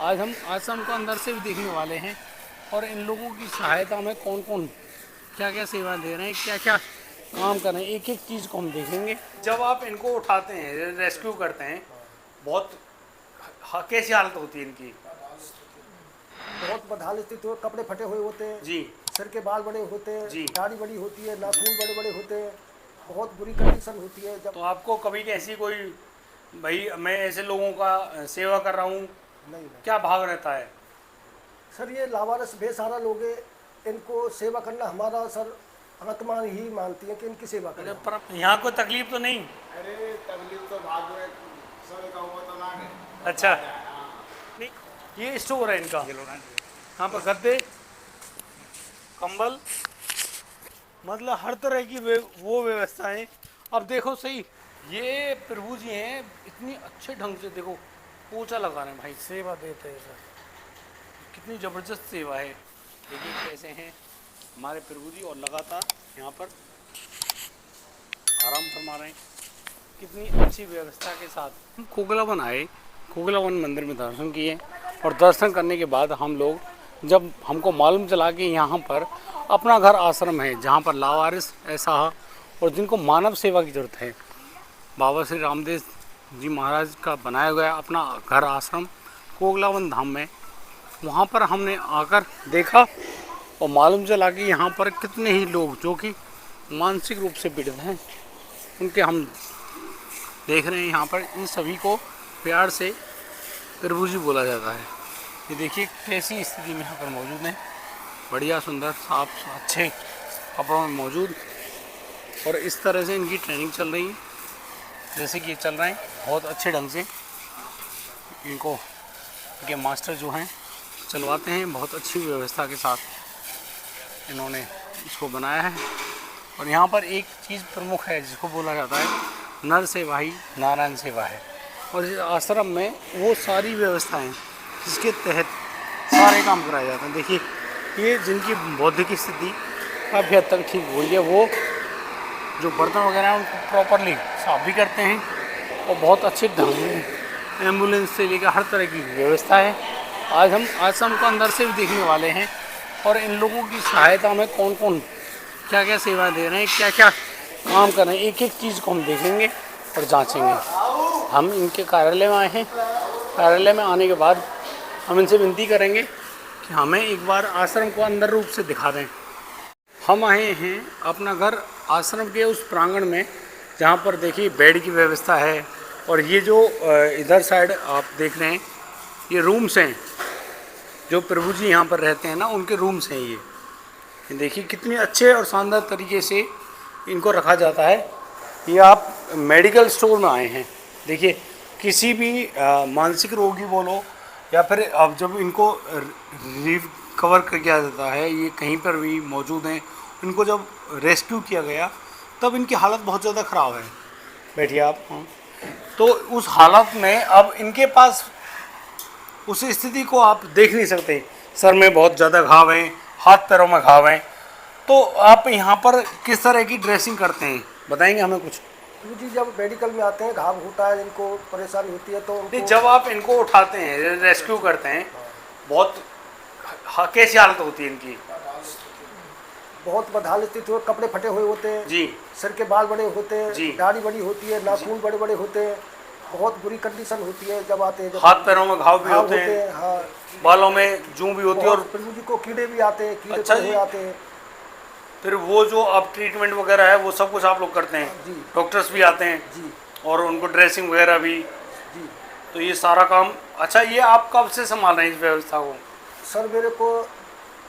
आज हम आश्रम को अंदर से भी देखने वाले हैं और इन लोगों की सहायता में कौन कौन क्या क्या सेवा दे रहे हैं, क्या क्या काम कर रहे हैं, एक एक चीज़ को हम देखेंगे। जब आप इनको उठाते हैं, रेस्क्यू करते हैं, बहुत कैसी हालत होती है इनकी? बहुत बदहाल स्थिति हो, कपड़े फटे हुए होते हैं, जी सिर के बाल बड़े होते हैं, जी। दाढ़ी बड़ी होती है, नाखून बड़े बड़े होते हैं, बहुत बुरी कंडीशन होती है जब। तो आपको कभी ऐसी कोई, भाई मैं ऐसे लोगों का सेवा कर रहा हूँ, नहीं नहीं क्या भाव रहता है? सर, ये लावारिस बेसहारा लोग हैं, इनको सेवा करना हमारा सर आत्मा ही मानती है कि इनकी सेवा करें। पर यहाँ कोई तकलीफ तो नहीं? अरे तकलीफ तो भाग में सब का हुआ तो ना है। अच्छा, नहीं, ये स्टोर है इनका, यहाँ पर गद्दे, कंबल, मतलब हर तरह की वो व्यवस्थाएं। अब देखो सही, ये प्रभु जी हैं, इतनी अच्छे ढंग से देखो पोछा लगा रहे हैं भाई, सेवा देते हैं सर, कितनी ज़बरदस्त सेवा है। देखिए कैसे हैं हमारे प्रभु जी, और लगातार यहाँ पर आराम फरमा रहे हैं, कितनी अच्छी व्यवस्था के साथ। हम कोगलावन आए, कोगलावन मंदिर में दर्शन किए, और दर्शन करने के बाद हम लोग, जब हमको मालूम चला कि यहाँ पर अपना घर आश्रम है जहाँ पर लावारिस ऐसा और जिनको मानव सेवा की ज़रूरत है, बाबा श्री रामदेव जी महाराज का बनाया गया अपना घर आश्रम कोगलावन धाम में, वहाँ पर हमने आकर देखा और मालूम चला कि यहाँ पर कितने ही लोग जो कि मानसिक रूप से पीड़ित हैं, उनके हम देख रहे हैं। यहाँ पर इन सभी को प्यार से प्रभु जी बोला जाता है। ये देखिए कैसी स्थिति में यहाँ पर मौजूद हैं, बढ़िया सुंदर साफ अच्छे कपड़ों में मौजूद, और इस तरह से इनकी ट्रेनिंग चल रही है, जैसे कि ये चल रहे हैं बहुत अच्छे ढंग से। इनको इनके मास्टर जो हैं चलवाते हैं, बहुत अच्छी व्यवस्था के साथ इन्होंने इसको बनाया है। और यहाँ पर एक चीज़ प्रमुख है जिसको बोला जाता है नर सेवा ही नारायण सेवा है, और इस आश्रम में वो सारी व्यवस्थाएं जिसके तहत सारे काम कराए जाते हैं। देखिए ये जिनकी बौद्धिक स्थिति काफ़ी हद तक ठीक हुई है, वो जो बर्तन वगैरह हैं उनको प्रॉपरली साफ भी करते हैं, और बहुत अच्छे ढंग से एम्बुलेंस से लेकर हर तरह की व्यवस्था है। आज हम आश्रम को अंदर से भी देखने वाले हैं और इन लोगों की सहायता में कौन कौन क्या क्या सेवा दे रहे हैं, क्या क्या काम कर रहे हैं, एक एक चीज़ को हम देखेंगे और जांचेंगे। हम इनके कार्यालय में आए हैं, कार्यालय में आने के बाद हम इनसे विनती करेंगे कि हमें एक बार आश्रम को अंदर रूप से दिखा दें। हम आए हैं अपना घर आश्रम के उस प्रांगण में जहाँ पर देखिए बेड की व्यवस्था है, और ये जो इधर साइड आप देख रहे हैं ये रूम्स हैं, जो प्रभु जी यहाँ पर रहते हैं ना, उनके रूम्स हैं ये देखिए कितने अच्छे और शानदार तरीके से इनको रखा जाता है। ये आप मेडिकल स्टोर में आए हैं। देखिए किसी भी मानसिक रोगी बोलो, या फिर अब जब इनको रिकवर कर किया जाता है, ये कहीं पर भी मौजूद हैं, इनको जब रेस्क्यू किया गया तब इनकी हालत बहुत ज़्यादा ख़राब है। बैठिए आप। हाँ, तो उस हालत में अब इनके पास उस स्थिति को आप देख नहीं सकते, सर में बहुत ज़्यादा घाव हैं, हाथ पैरों में घाव हैं, तो आप यहाँ पर किस तरह की ड्रेसिंग करते हैं बताएंगे हमें कुछ? जी, जब मेडिकल में आते हैं, घाव होता है, इनको परेशानी होती है, तो नहीं, जब आप इनको उठाते हैं, रेस्क्यू करते हैं, बहुत कैसी हालत होती है इनकी? बहुत बदहाल स्थिति हो, कपड़े फटे हुए होते हैं, जी सिर के बाल बड़े होते जी। हैं, दाढ़ी बड़ी होती है, नाखून बड़े बड़े होते हैं, बहुत बुरी कंडीशन होती है जब आते हैं। जब हाथ पैरों में घाव भी घाव होते हैं, हाँ, बालों में जूं भी होती है, और प्रभु जी को कीड़े भी आते हैं, कीड़े अच्छा पड़े जी। हुए आते हैं। फिर वो जो आप ट्रीटमेंट वगैरह है वो सब कुछ आप लोग करते हैं? जी डॉक्टर्स भी आते हैं जी और उनको ड्रेसिंग वगैरह भी? जी तो ये सारा काम, अच्छा ये आप कब से संभाल रहे हैं इस व्यवस्था को? सर, मेरे को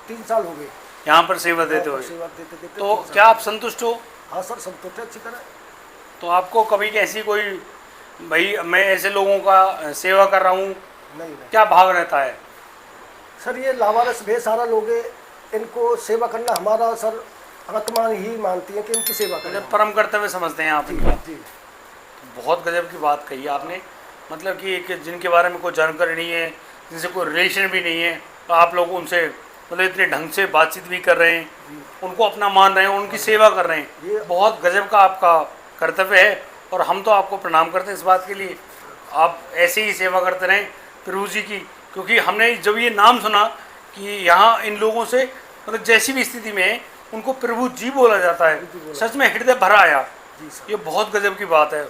3 साल हो गए यहाँ पर सेवा देते हुए। सेवा देते देते तो 3 साल। क्या आप संतुष्ट हो? हाँ सर, संतुष्ट है अच्छी तरह। तो आपको कभी ऐसी कोई, भाई मैं ऐसे लोगों का सेवा कर रहा हूँ, नहीं नहीं क्या भाव रहता है? सर, ये लावारिस बेसहारा लोग हैं, इनको सेवा करना हमारा सर आत्मा ही मानती है कि इनकी सेवा करें। परम कर्तव्य समझते हैं आप इनका। जी बहुत गजब की बात कही आपने, मतलब कि एक जिनके बारे में कोई जानकारी नहीं है, जिनसे कोई रिलेशन भी नहीं है, तो आप लोग उनसे मतलब इतने ढंग से बातचीत भी कर रहे हैं, उनको अपना मान रहे हैं, उनकी सेवा कर रहे हैं, बहुत गजब का आपका कर्तव्य है। और हम तो आपको प्रणाम करते हैं इस बात के लिए, आप ऐसे ही सेवा करते रहें प्रभु जी की, क्योंकि हमने जब ये नाम सुना कि यहाँ इन लोगों से मतलब जैसी भी स्थिति में है उनको प्रभु जी बोला जाता है, सच में हृदय भरा आया। ये बहुत गजब की बात है।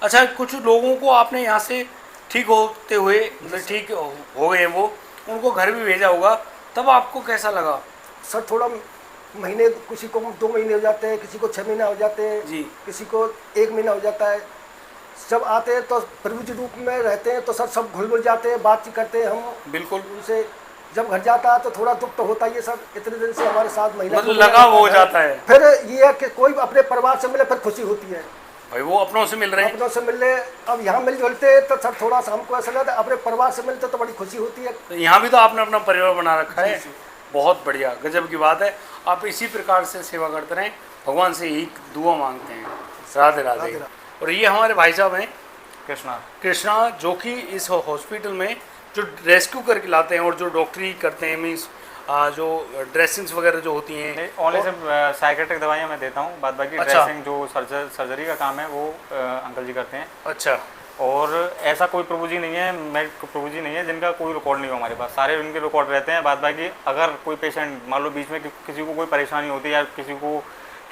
अच्छा, कुछ लोगों को आपने यहाँ से ठीक होते हुए मतलब ठीक हो गए वो, उनको घर भी भेजा होगा, तब आपको कैसा लगा? सर थोड़ा महीने, किसी को 2 महीने हो जाते हैं, किसी को 6 महीना हो जाते हैं जी। किसी को 1 महीना हो जाता है। जब आते हैं तो प्रभु जी रूप में रहते हैं तो सर सब घुल मिल जाते हैं, बातचीत करते हैं हम बिल्कुल। उनसे। जब घर जाता है तो थोड़ा दुख तो होता ही है सर, इतने दिन से हमारे साथ महिला मतलब लगाव हो जाता है। फिर ये है कि कोई अपने परिवार से मिले फिर खुशी होती है, भाई वो अपनों से मिल रहे हैं। अपनों से मिलने। अब यहाँ मिल जुलते तो सर थोड़ा सा हमको ऐसा लगता है, अपने परिवार से मिलते तो बड़ी खुशी होती है। तो यहाँ भी तो आपने अपना परिवार बना रखा है, बहुत बढ़िया, गजब की बात है। आप इसी प्रकार से सेवा करते रहें, भगवान से यही दुआ मांगते हैं। राधे राधे। और ये हमारे भाई साहब हैं कृष्णा, जो कि इस हॉस्पिटल में जो रेस्क्यू करके लाते हैं और जो डॉक्टरी करते हैं, मीन्स जो ड्रेसिंग्स वगैरह जो होती हैं। ओनली सिर्फ साइकेट्रिक दवाइयाँ मैं देता हूँ, बाद बाकी अच्छा। ड्रेसिंग जो सर्जरी का काम है वो अंकल जी करते हैं। अच्छा। और ऐसा कोई प्रभु जी नहीं है, मैं प्रभु जी नहीं है जिनका कोई रिकॉर्ड नहीं हो हमारे पास, सारे उनके रिकॉर्ड रहते हैं। बाद बाकी अगर कोई पेशेंट मान लो बीच में किसी को कोई परेशानी होती है या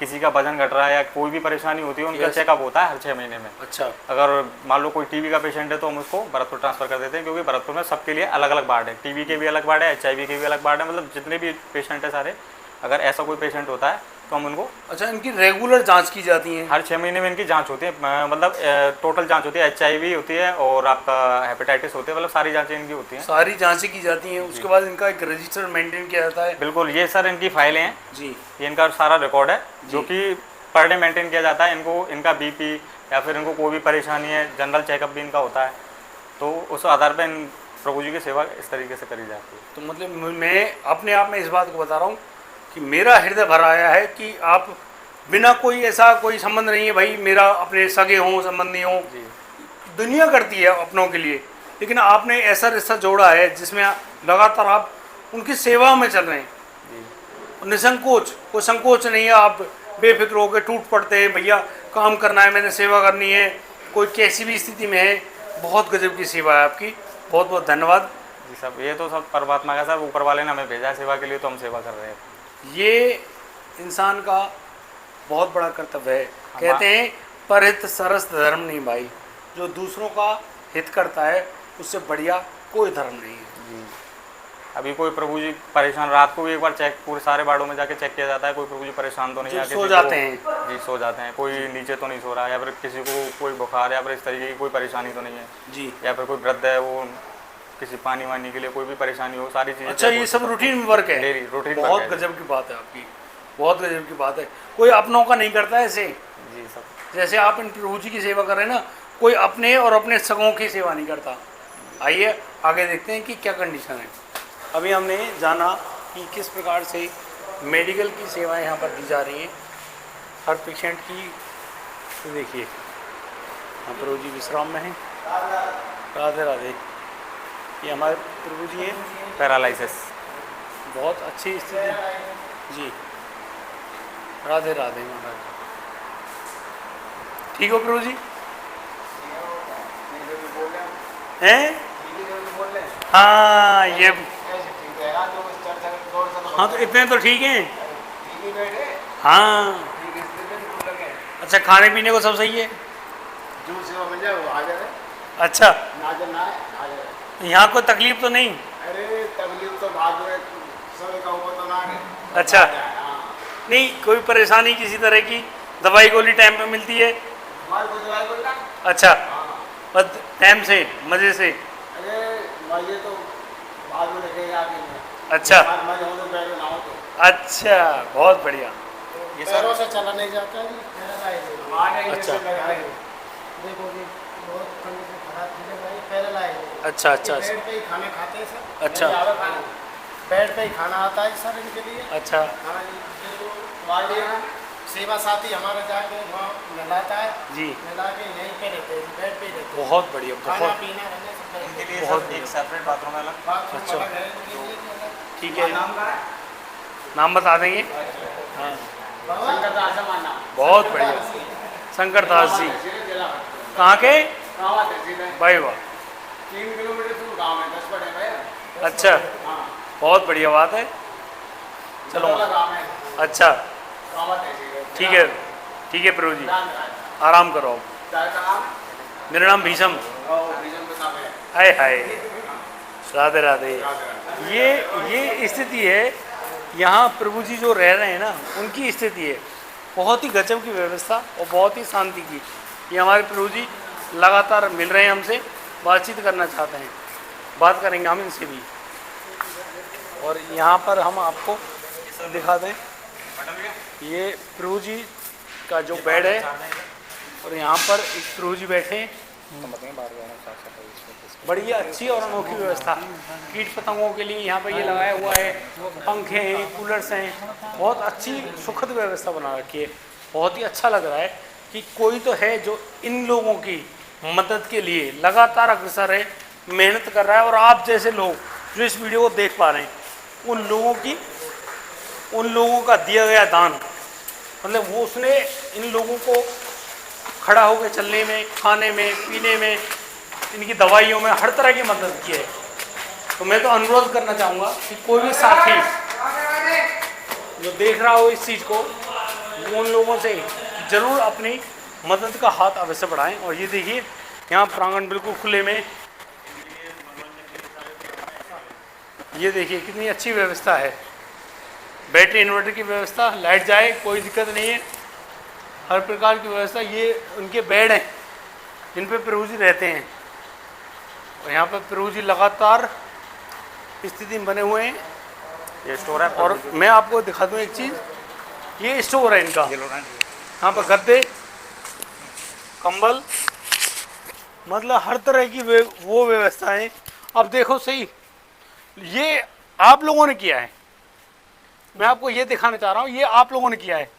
किसी का वजन घट रहा है या कोई भी परेशानी होती है, उनका चेकअप होता है हर 6 महीने में। अच्छा। अगर मान लो कोई टीबी का पेशेंट है तो हम उसको भरतपुर ट्रांसफर कर देते हैं, क्योंकि भरतपुर में सबके लिए अलग अलग वार्ड है, टीबी के भी अलग वार्ड है, HIV के भी अलग वार्ड है, मतलब जितने भी पेशेंट है सारे, अगर ऐसा कोई पेशेंट होता है तो हम उनको। अच्छा, इनकी रेगुलर जांच की जाती है? हर 6 महीने में इनकी जांच होती है, मतलब टोटल जांच होती है, HIV होती है और आपका हेपेटाइटिस होती है, मतलब सारी जांचें इनकी होती हैं। सारी जांचें की जाती हैं, उसके बाद इनका एक रजिस्टर मेंटेन किया जाता है। बिल्कुल, ये सर इनकी फाइलें हैं जी, ये इनका सारा रिकॉर्ड है जो कि पर डे मेंटेन किया जाता है। इनको इनका BP या फिर इनको कोई भी परेशानी है, जनरल चेकअप भी इनका होता है, तो उस आधार पर इन प्रभु जी की सेवा इस तरीके से करी जाती है। तो मतलब मैं अपने आप में इस बात को बता रहा हूँ कि मेरा हृदय भरा आया है कि आप बिना कोई ऐसा कोई संबंध नहीं है भाई, मेरा अपने सगे हों संबंधी हों, दुनिया करती है अपनों के लिए, लेकिन आपने ऐसा रिश्ता जोड़ा है जिसमें लगातार आप उनकी सेवा में चल रहे हैं, निसंकोच, कोई संकोच नहीं है, आप बेफिक्र होकर टूट पड़ते हैं, भैया काम करना है, मैंने सेवा करनी है, कोई कैसी भी स्थिति में है। बहुत गजब की सेवा है आपकी, बहुत बहुत धन्यवाद जी साहब। ये तो सब परमात्मा का, सब ऊपर वाले ने हमें भेजा है सेवा के लिए, तो हम सेवा कर रहे हैं। ये इंसान का बहुत बड़ा कर्तव्य है। कहते हैं परहित सरस धर्म नहीं भाई, जो दूसरों का हित करता है उससे बढ़िया कोई धर्म नहीं है। जी, अभी कोई प्रभु जी परेशान, रात को भी एक बार चेक पूरे सारे वार्डों में जाके चेक किया जाता है, कोई प्रभु जी परेशान तो नहीं है, सो जाते हैं जी, सो जाते हैं, कोई नीचे तो नहीं सो रहा है, या फिर किसी को कोई बुखार या फिर इस तरीके की कोई परेशानी तो नहीं है जी, या फिर कोई वृद्ध है वो किसी पानी वानी के लिए कोई भी परेशानी हो, सारी चीज़ें। अच्छा, ये सब रूटीन वर्क है, डेली रूटीन। बहुत गजब की बात है आपकी, बहुत गजब की बात है। कोई अपनों का नहीं करता है ऐसे, जी सब, जैसे आप इन प्रभु जी की सेवा कर रहे हैं ना, कोई अपने और अपने सगों की सेवा नहीं करता। आइए आगे देखते हैं कि क्या कंडीशन है। अभी हमने जाना कि किस प्रकार से मेडिकल की सेवाएं यहाँ पर दी जा रही हैं हर पेशेंट की। तो देखिए हम प्रभु जी विश्राम में हैं। राधे राधे। ये हमारे प्रभु जी हैं, पैरालिसिस, बहुत अच्छी स्थिति जी। राधे राधे महाराज, ठीक हो प्रभु जी? हैं? हाँ ये, हाँ तो इतने तो ठीक हैं। हाँ अच्छा, खाने पीने को सब सही है? जो सेवा मिल जाए वो आ जाए। अच्छा, नाजर ना है, आ जाए। यहाँ कोई तकलीफ तो नहीं? अरे तकलीफ तो बाद में समय का हुआ तो ना है। अच्छा, नहीं कोई परेशानी किसी तरह की, दवाई गोली टाइम पे मिलती है? हमारे को दवाई बोल रहा। अच्छा, बस टाइम से मज़े से? अरे मजे तो बाद में देखेंगे आगे में। अच्छा मजे हो तो पहले ना हो तो। अच्छा, बहुत बढ़िया। ये पैरों से चला नहीं जाता जी। अच्छा। देखो जी बहुत कंडीशन खराब थी भाई, पैरालाइज। अच्छा अच्छा अच्छा बेड पे ही खाना खाते हैं सर। अच्छा। नहीं आवे खाना। बेड पे ही खाना आता है सर इनके लिए। अच्छा हाँ जी, देखो वाले सेवा साथी हमारा जाके वहाँ मिलाता है जी, मिला के यहीं पे रहते हैं, बेड पे ही रहते हैं। बहुत बढ़िया, खाना बहुत पीना रहने सब इनके लिए बहुत सब एक सेपरेट बाथरूम है अलग। बाथरूम अच्छा। अलग है इनके लिए अलग। ठीक है। नाम का है? नाम बता देंगे? हाँ शंकर दास हमारा नाम। बहुत बढ़िया, शंकर दास जी। कहाँ के? गाँव तहसील है। भाई वाह, 3 किलोमीटर दूर गाँव है, 10 बड़े भैया। अच्छा, बहुत बढ़िया बात है। चलो, अच्छा, ठीक है प्रभु जी, आराम करो। मेरा नाम भीषम। हाय हाय, राधे राधे। ये स्थिति है यहाँ, प्रभु जी जो रह रहे हैं ना, उनकी स्थिति है। बहुत ही गजब की व्यवस्था और बहुत ही शांति की। ये हमारे प्रभु जी लगातार मिल रहे हैं हमसे, बातचीत करना चाहते हैं, बात करेंगे हम इनसे भी। और यहाँ पर हम आपको दिखा दें, ये प्रभु जी का जो बेड है, और यहाँ पर एक प्रभु जी बैठे हैं। बड़ी अच्छी और अनोखी व्यवस्था, कीट पतंगों के लिए यहाँ पर ये लगाया हुआ है, पंखे हैं, कूलर्स हैं, बहुत अच्छी सुखद व्यवस्था बना रखी है। बहुत ही अच्छा लग रहा है कि कोई तो है जो इन लोगों की मदद के लिए लगातार अग्रसर है, मेहनत कर रहा है। और आप जैसे लोग जो इस वीडियो को देख पा रहे हैं, उन लोगों का दिया गया दान, मतलब वो उसने इन लोगों को खड़ा होकर चलने में, खाने में, पीने में, इनकी दवाइयों में हर तरह की मदद की है। तो मैं तो अनुरोध करना चाहूँगा कि कोई भी साथी जो देख रहा हो इस चीज़ को, वो उन लोगों से ज़रूर अपनी मदद का हाथ अवश्य बढ़ाएं। और ये देखिए, यहाँ प्रांगण बिल्कुल खुले में, ये देखिए कितनी अच्छी व्यवस्था है। बैटरी इन्वर्टर की व्यवस्था, लाइट जाए कोई दिक्कत नहीं है, हर प्रकार की व्यवस्था। ये उनके बेड हैं जिन पे प्रभु जी रहते हैं, और यहाँ पर प्रभु जी लगातार स्थिति में बने हुए हैं। ये स्टोर है। और मैं आपको दिखा दूँ एक चीज़, ये स्टोर है इनका। यहाँ पर गद्दे, कंबल, मतलब हर तरह की वो व्यवस्थाएं। अब देखो सही, ये आप लोगों ने किया है, मैं आपको ये दिखाना चाह रहा हूँ, ये आप लोगों ने किया है।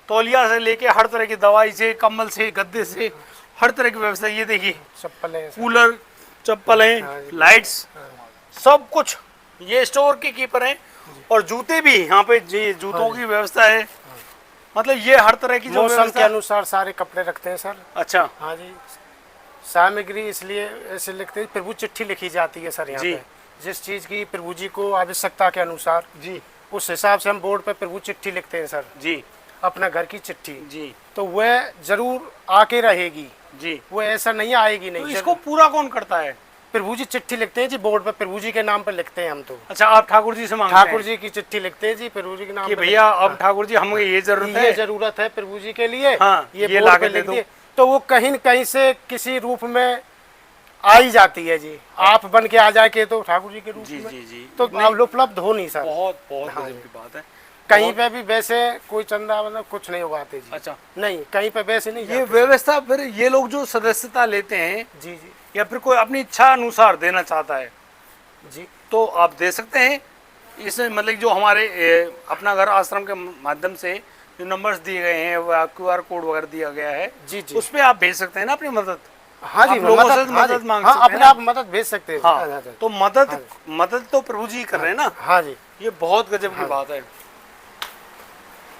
तौलिया से लेके हर तरह की दवाई से, कंबल से, गद्दे से, हर तरह की व्यवस्था। ये देखिए, चप्पलें, कूलर, चप्पलें, लाइट्स, सब कुछ ये स्टोर के कीपर हैं। और जूते भी यहाँ पे, जूतों की व्यवस्था है। मतलब ये हर तरह की जो मौसम के अनुसार सारे कपड़े रखते हैं सर। अच्छा, हाँ जी, सामग्री इसलिए ऐसे लिखते हैं, प्रभु चिट्ठी लिखी जाती है सर यहाँ जी। पे। जिस चीज़ की प्रभु जी को आवश्यकता के अनुसार जी उस हिसाब से हम बोर्ड पे प्रभु चिट्ठी लिखते हैं सर, जी अपना घर की चिट्ठी। जी तो वह जरूर आके रहेगी, जी। वो ऐसा नहीं आएगी तो नहीं। इसको पूरा कौन करता है? प्रभु जी चिट्ठी लिखते हैं जी, बोर्ड पे प्रभु जी के नाम पे लिखते हैं हम। तो अच्छा, आप ठाकुर जी से मांगते हैं ठाकुर जी की चिट्ठी लिखते हैं जी, प्रभु जी के नाम कि पे भैया अब ठाकुर जी हमें ये जरूरत ये है, जरूरत है प्रभु जी के लिए, हाँ, ये ये बोर्ड लाके पे दे लिख दो। दिए। तो वो कहीं न कहीं से किसी रूप में आ ही जाती है जी। आप बन के आ जाके तो ठाकुर जी के रूप जी में जी जी। तो अब उपलब्ध हो नहीं सर। बहुत बहुत हाँ गजब की बात है। कहीं पे भी वैसे कोई चंदा मतलब कुछ नहीं उगाते जी। अच्छा, नहीं, कहीं पे वैसे नहीं ये जाते। व्यवस्था फिर ये लोग जो सदस्यता लेते हैं, जी जी या फिर कोई अपनी इच्छा अनुसार देना चाहता है, जी तो आप दे सकते हैं। इसमें मतलब जो हमारे अपना घर आश्रम के माध्यम से जो नंबर्स दिए गए हैं, QR कोड वगैरह दिया गया है, जी जी। उस पर आप भेज सकते हैं ना अपनी मदद। हाँ जी, आप लोगों से हाँ मदद जी, मांग हाँ, सकते हैं अपने ना। आप मदद भेज सकते हैं। हाँ, तो मदद तो प्रभु जी कर रहे हैं ना। हाँ जी, ये बहुत गजब की बात है।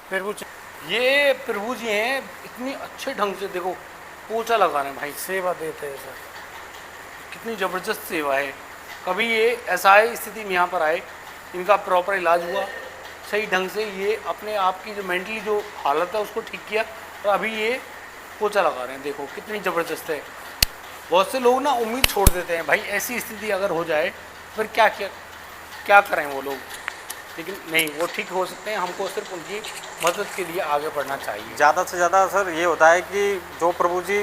प्रभु ये प्रभु जी हैं, इतनी अच्छे ढंग से देखो पोछा लगा रहे हैं भाई, सेवा देते हैं सर। कितनी ज़बरदस्त सेवा है। कभी ये ऐसा स्थिति में यहाँ पर आए, इनका प्रॉपर इलाज हुआ सही ढंग से, ये अपने आप की जो मेंटली जो हालत है उसको ठीक किया, और अभी ये पोछा लगा रहे हैं। देखो कितनी ज़बरदस्त है। बहुत से लोग ना उम्मीद छोड़ देते हैं, भाई ऐसी स्थिति अगर हो जाए फिर क्या करें वो लोग, लेकिन नहीं, वो ठीक हो सकते हैं। हमको सिर्फ उनकी मदद के लिए आगे बढ़ना चाहिए। ज़्यादा से ज़्यादा सर ये होता है कि जो प्रभु जी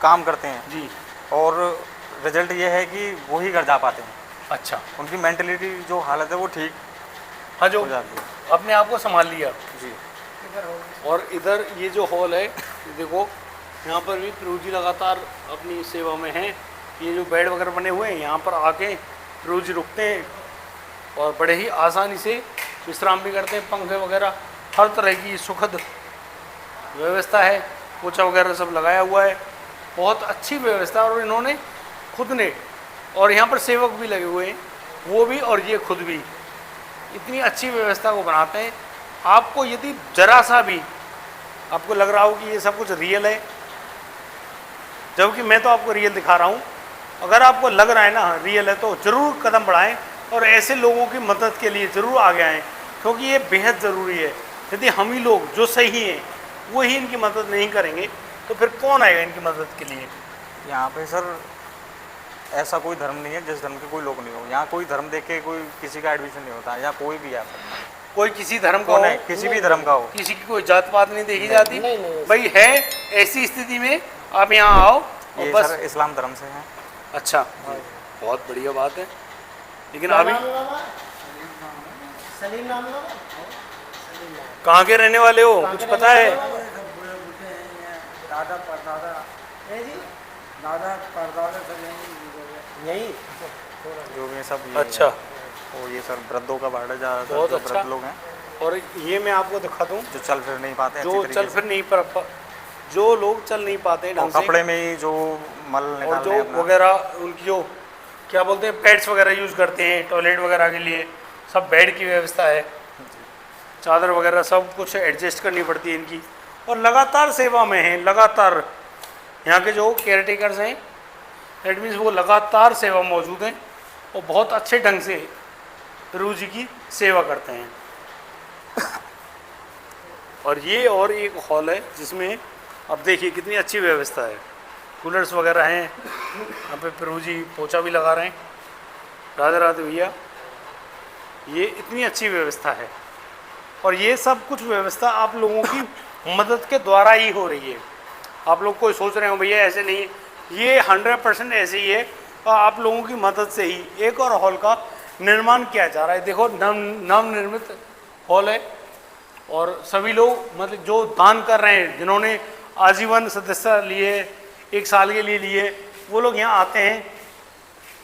काम करते हैं जी, और रिजल्ट ये है कि वो ही घर जा पाते हैं। अच्छा, उनकी मेंटलिटी जो हालत है वो ठीक हाँ, जो हो जाती है। अपने आप को संभाल लिया। जी। और इधर ये जो हॉल है, ये देखो यहाँ पर भी प्रभु जी लगातार अपनी सेवा में हैं। ये जो बेड वगैरह बने हुए हैं, यहाँ पर आके प्रभु जी रुकते हैं और बड़े ही आसानी से विश्राम भी करते हैं। पंखे वगैरह हर तरह की सुखद व्यवस्था है, पोछा वगैरह सब लगाया हुआ है, बहुत अच्छी व्यवस्था। और इन्होंने खुद ने, और यहाँ पर सेवक भी लगे हुए हैं, वो भी और ये खुद भी इतनी अच्छी व्यवस्था को बनाते हैं। आपको यदि जरा सा भी आपको लग रहा हो कि ये सब कुछ रियल है, जबकि मैं तो आपको रियल दिखा रहा हूँ, अगर आपको लग रहा है ना रियल है, तो ज़रूर कदम बढ़ाएं और ऐसे लोगों की मदद के लिए ज़रूर आगे आएँ, क्योंकि ये बेहद ज़रूरी है। यदि हम ही लोग जो सही हैं वो ही इनकी मदद नहीं करेंगे तो फिर कौन आएगा इनकी मदद के लिए। यहाँ पे सर ऐसा कोई धर्म नहीं है जिस धर्म के कोई लोग नहीं हो। यहाँ कोई धर्म देख के कोई किसी का एडमिशन नहीं होता, या कोई भी आ सकता है, कोई किसी धर्म का नहीं, हो, किसी भी धर्म का हो। किसी की कोई जात पात नहीं देखी जाती। नहीं, नहीं। भाई है ऐसी स्थिति में आप यहाँ आओ और ये बस। सर इस्लाम धर्म से हैं। अच्छा, बहुत बढ़िया बात है। लेकिन क्या अभी नाम है? सलीम नाम है? कहाँ के रहने वाले हो, कुछ पता है? दादा परदादा है जी दादा परदादा सब यहीं यही जो भी है सब ये अच्छा, वो ये सर वृद्धों का बाड़ा जा रहा बहुत जो अच्छा। वृद्ध लोग हैं और ये मैं आपको दिखा दूँ, जो चल फिर नहीं पाते जो अच्छी तरीके चल से। फिर नहीं जो लोग चल नहीं पाते हैं और ढंग से, कपड़े में ही जो मल और निकाल जो रहे हैं अपना, वगैरह उनकी जो क्या बोलते हैं पैड्स वगैरह यूज़ करते हैं टॉयलेट वगैरह के लिए, सब बेड की व्यवस्था है, चादर वगैरह सब कुछ एडजस्ट करनी पड़ती है इनकी। और लगातार सेवा में हैं, लगातार यहाँ के जो केयर टेकर्स हैं, दैट मीन्स वो लगातार सेवा मौजूद हैं और बहुत अच्छे ढंग से प्रभु जी की सेवा करते हैं। और ये और एक हॉल है जिसमें अब देखिए कितनी अच्छी व्यवस्था है, कूलर्स वगैरह हैं, यहाँ पे प्रभु जी पोछा भी लगा रहे हैं। राधे राधे भैया, ये इतनी अच्छी व्यवस्था है और ये सब कुछ व्यवस्था आप लोगों की मदद के द्वारा ही हो रही है। आप लोग कोई सोच रहे हो भैया ऐसे नहीं, ये 100% ऐसे ही है और आप लोगों की मदद से ही एक और हॉल का निर्माण किया जा रहा है। देखो नवनिर्मित हॉल है और सभी लोग मतलब जो दान कर रहे हैं, जिन्होंने आजीवन सदस्यता लिए, 1 साल के लिए लिए, वो लोग यहाँ आते हैं,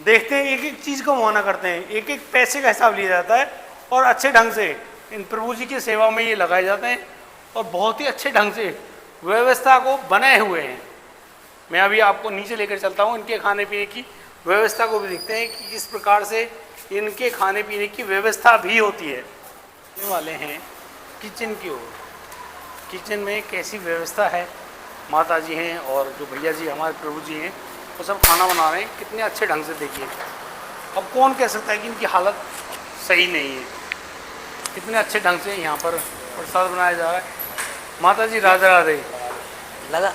देखते हैं, एक एक चीज़ का मुआयना करते हैं, एक एक पैसे का हिसाब लिया जाता है और अच्छे ढंग से इन प्रभु जी की सेवा में ये लगाए जाते हैं और बहुत ही अच्छे ढंग से व्यवस्था को बनाए हुए हैं। मैं अभी आपको नीचे लेकर चलता हूँ, इनके खाने पीने की व्यवस्था को भी देखते हैं कि किस प्रकार से इनके खाने पीने की व्यवस्था भी होती है। वाले हैं किचन की ओर, किचन में कैसी व्यवस्था है, माता जी हैं और जो भैया जी हमारे प्रभु जी हैं वो सब खाना बना रहे हैं, कितने अच्छे ढंग से देखिए। अब कौन कह सकता है कि इनकी हालत सही नहीं है, कितने अच्छे ढंग से यहाँ पर प्रसाद बनाया जा रहा है। माता जी राधे राधे। लगा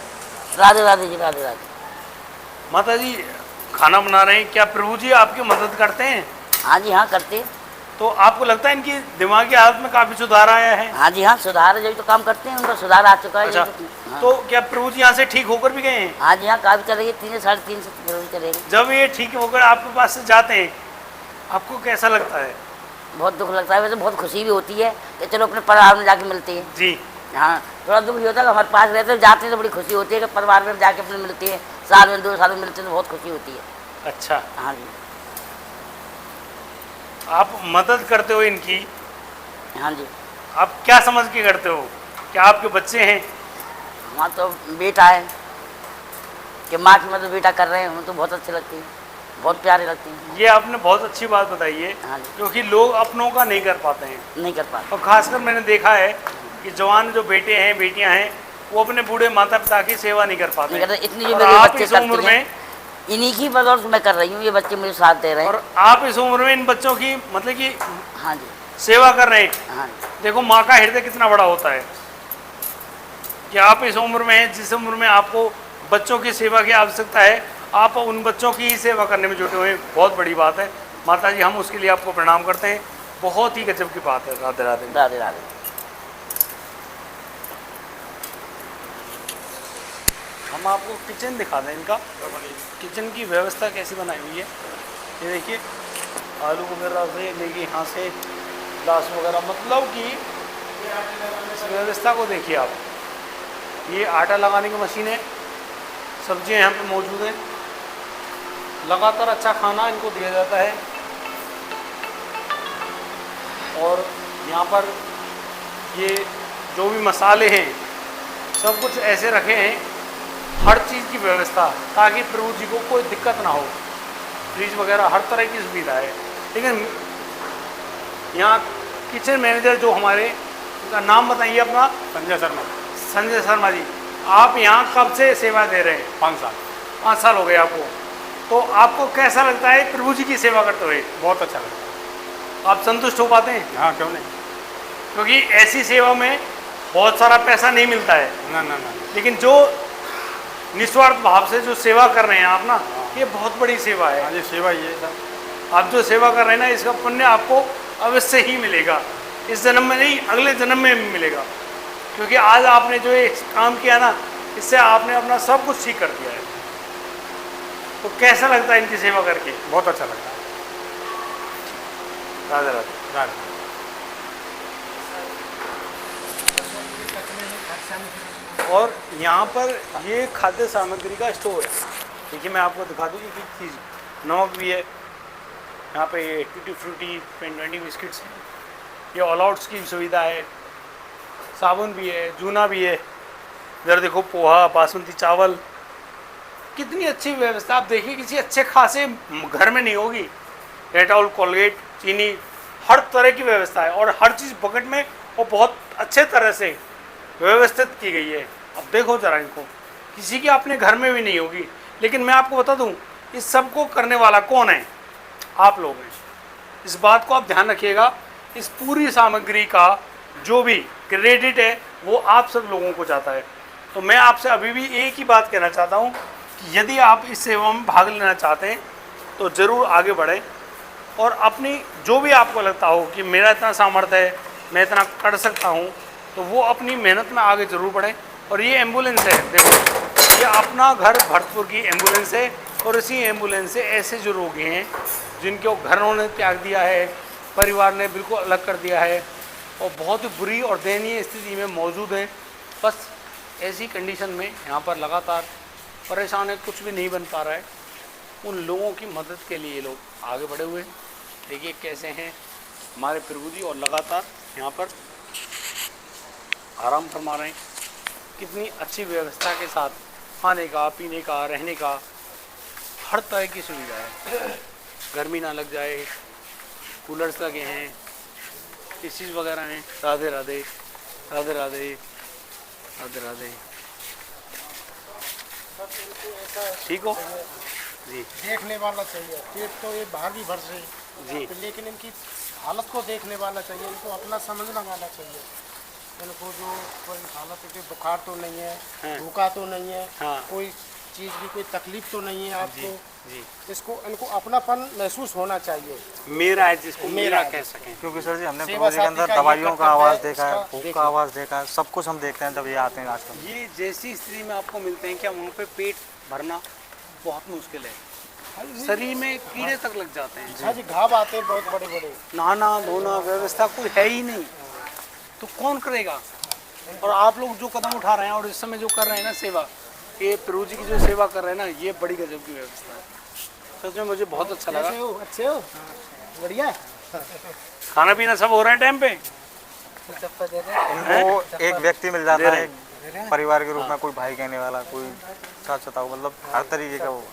राधे राधे जी, राधे राधे। माता जी खाना बना रहे हैं, क्या प्रभु जी आपकी मदद करते हैं? हाँ जी हाँ, करते हैं। तो आपको लगता है इनकी दिमागी हालत में काफ़ी सुधार आया है? हाँ जी हाँ, सुधार जब तो काम करते हैं, उनका सुधार आ चुका है। अच्छा, हाँ। तो क्या प्रभु जी यहाँ से ठीक होकर भी गए हैं? हाँ जी हाँ, काफ़ी चलेगी, 3 से 3.5 से चलेगी। जब ये ठीक होकर आपके पास से जाते हैं आपको कैसा लगता है? बहुत दुख लगता है, वैसे बहुत खुशी भी होती है कि चलो अपने परिवार में जाके मिलते हैं। जी हाँ, थोड़ा दुख ये होता है कि हमारे पास रहते हैं, जाते हैं तो बड़ी खुशी होती है कि परिवार में जाके अपने मिलते हैं, साल में 2 साल में मिलते हैं तो बहुत खुशी होती है। अच्छा, हाँ जी आप मदद करते हो इनकी, हाँ जी। आप क्या समझ के करते हो? क्या आपके बच्चे हैं? हमारा तो बेटा है कि माँ की मदद बेटा कर रहे हैं, हमें तो बहुत अच्छी लगती है, बहुत प्यारे लगती हैं। ये आपने बहुत अच्छी बात बताई है, हाँ जी। क्योंकि लोग अपनों का नहीं कर पाते हैं। नहीं कर पाते। और खासकर मैंने देखा है कि जवान जो बेटे हैं बेटियां हैं वो अपने बूढ़े माता पिता की सेवा नहीं कर पाते नहीं करते। इतनी जो और मेरे आप बच्चे इस उम्र करते में हैं, इन्हीं की बदौलत मैं कर रही हूँ, ये बच्चे मुझे साथ दे रहे हैं। और आप इस उम्र में इन बच्चों की मतलब कि हाँ जी सेवा कर रहे हैं। हाँ जी। देखो माँ का हृदय कितना बड़ा होता है कि आप इस उम्र में हैं, जिस उम्र में आपको बच्चों की सेवा की आवश्यकता है, आप उन बच्चों की ही सेवा करने में जुटे हुए हैं, बहुत बड़ी बात है। माता जी हम उसके लिए आपको प्रणाम करते हैं, बहुत ही गजब की बात है। राधे राधे। राधे राधे। हम आपको किचन दिखा दें इनका, किचन की व्यवस्था कैसी बनाई हुई है। ये देखिए आलू वगैरह से लेके यहाँ से ग्लास वगैरह, मतलब कि इस व्यवस्था को देखिए आप। ये आटा लगाने की मशीन है, सब्जियां यहाँ पे मौजूद हैं, लगातार अच्छा खाना इनको दिया जाता है। और यहाँ पर ये जो भी मसाले हैं सब कुछ ऐसे रखे हैं, हर चीज़ की व्यवस्था, ताकि प्रभु जी को कोई दिक्कत ना हो। फ्रिज वगैरह हर तरह की सुविधा है। लेकिन यहाँ किचन मैनेजर जो हमारे, उनका नाम बताइए अपना। संजय शर्मा। संजय शर्मा जी, आप यहाँ कब से सेवा दे रहे हैं? 5 साल। 5 साल हो गए आपको। तो आपको कैसा लगता है प्रभु जी की सेवा करते हुए? बहुत अच्छा लगा। आप संतुष्ट हो पाते हैं? हाँ क्यों नहीं, क्योंकि ऐसी सेवा में बहुत सारा पैसा नहीं मिलता है, ना ना ना, लेकिन जो निस्वार्थ भाव से जो सेवा कर रहे हैं आप ना, ये बहुत बड़ी सेवा है। हाँ जी सेवा ये है सर। आप जो सेवा कर रहे हैं ना, इसका पुण्य आपको अवश्य ही मिलेगा, इस जन्म में नहीं अगले जन्म में भी मिलेगा। क्योंकि आज आपने जो ये काम किया ना, इससे आपने अपना सब कुछ ठीक कर दिया है। तो कैसा लगता है इनकी सेवा करके? बहुत अच्छा लगता है। राधे राधे। राधे। और यहाँ पर ये खाद्य सामग्री का स्टोर है। देखिए मैं आपको दिखा दूँ कि चीज़, नमक भी है यहाँ पे, ये टूटी फ्रूटी पेन 20 बिस्किट्स हैं, ये ऑल आउट्स की सुविधा है, साबुन भी है, जूना भी है, इधर देखो पोहा, बासमती चावल, कितनी अच्छी व्यवस्था। आप देखिए किसी अच्छे खासे घर में नहीं होगी। डेटॉल, कोलगेट, चीनी, हर तरह की व्यवस्था है और हर चीज़ बकेट में और बहुत अच्छे तरह से व्यवस्थित की गई है। अब देखो जरा इनको, किसी की अपने घर में भी नहीं होगी। लेकिन मैं आपको बता दूं, इस सब को करने वाला कौन है? आप लोग हैं। इस बात को आप ध्यान रखिएगा। इस पूरी सामग्री का जो भी क्रेडिट है वो आप सब लोगों को जाता है। तो मैं आपसे अभी भी एक ही बात कहना चाहता हूँ कि यदि आप इस सेवा में भाग लेना चाहते हैं तो ज़रूर आगे बढ़ें और अपनी जो भी आपको लगता हो कि मेरा इतना सामर्थ्य है, मैं इतना कर सकता हूँ, तो वो अपनी मेहनत में आगे ज़रूर बढ़ें। और ये एम्बुलेंस है, देखो ये अपना घर भरतपुर की एम्बुलेंस है और इसी एम्बुलेंस से ऐसे जो रोगी हैं जिनके घरों ने त्याग दिया है, परिवार ने बिल्कुल अलग कर दिया है और बहुत ही बुरी और दयनीय स्थिति में मौजूद है, बस ऐसी कंडीशन में यहाँ पर लगातार परेशान है, कुछ भी नहीं बन पा रहा है, उन लोगों की मदद के लिए ये लोग आगे बढ़े हुए हैं। देखिए कैसे हैं हमारे प्रभु जी और लगातार यहाँ पर आराम फरमा रहे हैं। कितनी अच्छी व्यवस्था के साथ खाने का, पीने का, रहने का हर तरह की सुविधा है। गर्मी ना लग जाए, कूलर्स लगे हैं, एसी वगैरह हैं। राधे राधे, राधे राधे, राधे राधे। ठीक हो जी? देखने वाला चाहिए। पेट तो ये बाहर भी भर से जी, लेकिन इनकी हालत को देखने वाला चाहिए, इनको अपना समझना वाला चाहिए। इनको जो कोई हालत है कि बुखार तो नहीं है, हाँ। भूखा तो नहीं है, हाँ। कोई चीज़ की कोई तकलीफ तो नहीं है आपको। जी, इसको इनको अपनापन महसूस होना चाहिए। मेरा है जिसको मेरा मेरा है। कह सकें। क्योंकि सर जी हमने सेवा प्रभु जी के साथी अंदर का ये दवाइयों का कर्तव्य आवाज़ है, देखा है, इसका भूख का आवाज़ देखा है, सब कुछ हम देखते हैं जब ये आते हैं आजकल। ये जैसी स्थिति में आपको मिलते हैं क्या वहाँ पे पेट भरना बहुत मुश्किल है, शरीर में कीड़े तक लग जाते हैं। हाँ जी, घाव आते हैं बहुत बड़े बड़े। नहाना धोना व्यवस्था कोई है ही नहीं, तो कौन करेगा? और आप लोग जो कदम उठा रहे हैं और इस समय जो कर रहे हैं ना सेवा, ये प्रभु जी की जो सेवा कर रहे हैं ना, ये बड़ी गजब की व्यवस्था है। सच में मुझे बहुत अच्छा लगा। कैसे हो? अच्छे हो? बढ़िया। खाना पीना सब हो रहा है टाइम पे? इनको एक व्यक्ति मिल जाता है एक परिवार के रूप में, कोई भाई कहने वाला, कोई साथ सताओ, मतलब हर तरीके का वो।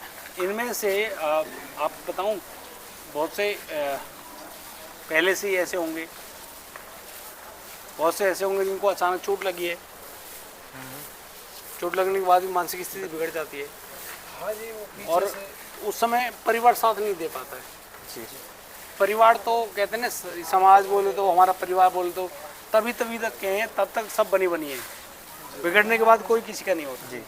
इनमें से आप बताऊं, बहुत से पहले से ही ऐसे होंगे, बहुत से ऐसे होंगे जिनको अचानक चोट लगी है, चोट लगने के बाद भी मानसिक स्थिति बिगड़ जाती है। हाँ जी, वो पीछे और से उस समय परिवार साथ नहीं दे पाता है। जी परिवार तो कहते हैं ना, समाज बोले तो, हमारा परिवार बोले तो तभी तक के हैं, तब तक सब बनी है, बिगड़ने के बाद कोई किसी का नहीं होता। जी।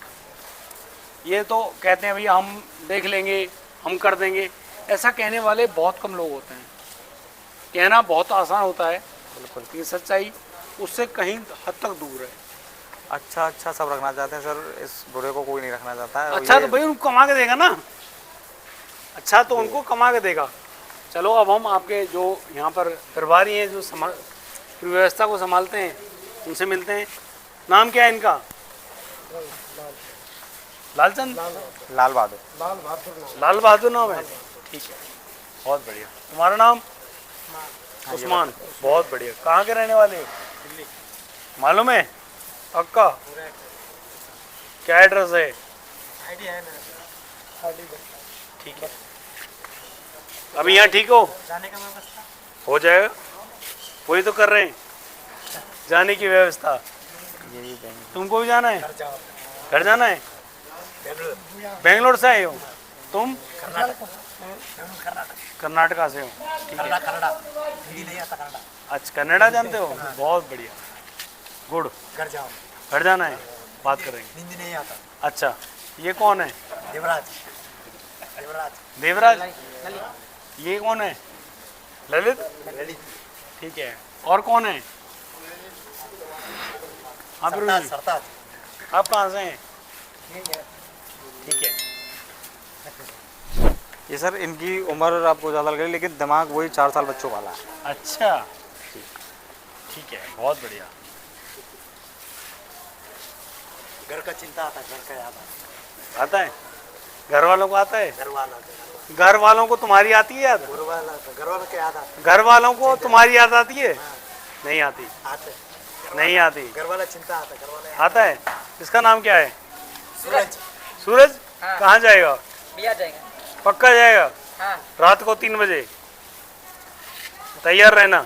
ये तो कहते हैं भैया हम देख लेंगे, हम कर देंगे, ऐसा कहने वाले बहुत कम लोग होते हैं। कहना बहुत आसान होता है बिल्कुल। लेकिन सच्चाई उससे कहीं हद तक दूर है। अच्छा अच्छा सब रखना चाहते हैं सर, इस बुरे को कोई नहीं रखना चाहता है। और अच्छा ये- तो भाई उनको कमा के देगा ना, अच्छा तो उनको कमा के देगा। चलो अब हम आपके जो यहाँ पर प्रभारी हैं, जो व्यवस्था को संभालते हैं, उनसे मिलते हैं। नाम क्या है इनका? लालचंद, लाल बहादुर। लाल बहादुर नाम। लाल बहादुर नाम है, ठीक है, बहुत बढ़िया। तुम्हारा नाम? उस्मान, बहुत बढ़िया। कहाँ के रहने वाले हो? मालूम है पक्का? क्या एड्रेस है? आईडी है ना? ठीक है, अभी यहाँ ठीक हो? जाने का व्यवस्था हो जाएगा, वही तो कर रहे हैं, जाने की व्यवस्था। यही तुमको भी जाना है? जाओ। घर जाना है? बेंगलोर से आए हो तुम? कर्नाटका से हो, ठीक है। कन्नड़ा हिंदी नहीं आता कन्नड़ा। अच्छा कन्नड़ा जानते हो, बहुत बढ़िया, गुड। घर जाओ, घर जाना है, बात करेंगे। हिंदी नहीं आता। अच्छा, ये कौन है? देवराज, देवराज, देवराज। ये कौन है? ललित। ललित, ठीक है। और कौन है? हाँ प्रभु जी, सरताज, आप कहाँ से हैं? ठीक है। ये सर इनकी उम्र आपको ज़्यादा लग रही है, लेकिन दिमाग वही 4 साल बच्चों वाला है। अच्छा, ठीक है, बहुत बढ़िया। घर का चिंता आता, घर का याद आता, आता है? घर वालों को आता है? घर वाला, घर वालों को तुम्हारी आती है याद? घर वाला के याद आता, घर वालों को तुम्हारी याद आती है? नहीं आती। आते, नहीं आती। घर वाला चिंता आता, घर वाला आता है? इसका नाम क्या है? सूरज, सूरज। कहाँ जाएगा? बिया जाएगा। पक्का जाएगा? हाँ रात को 3 बजे तैयार रहना।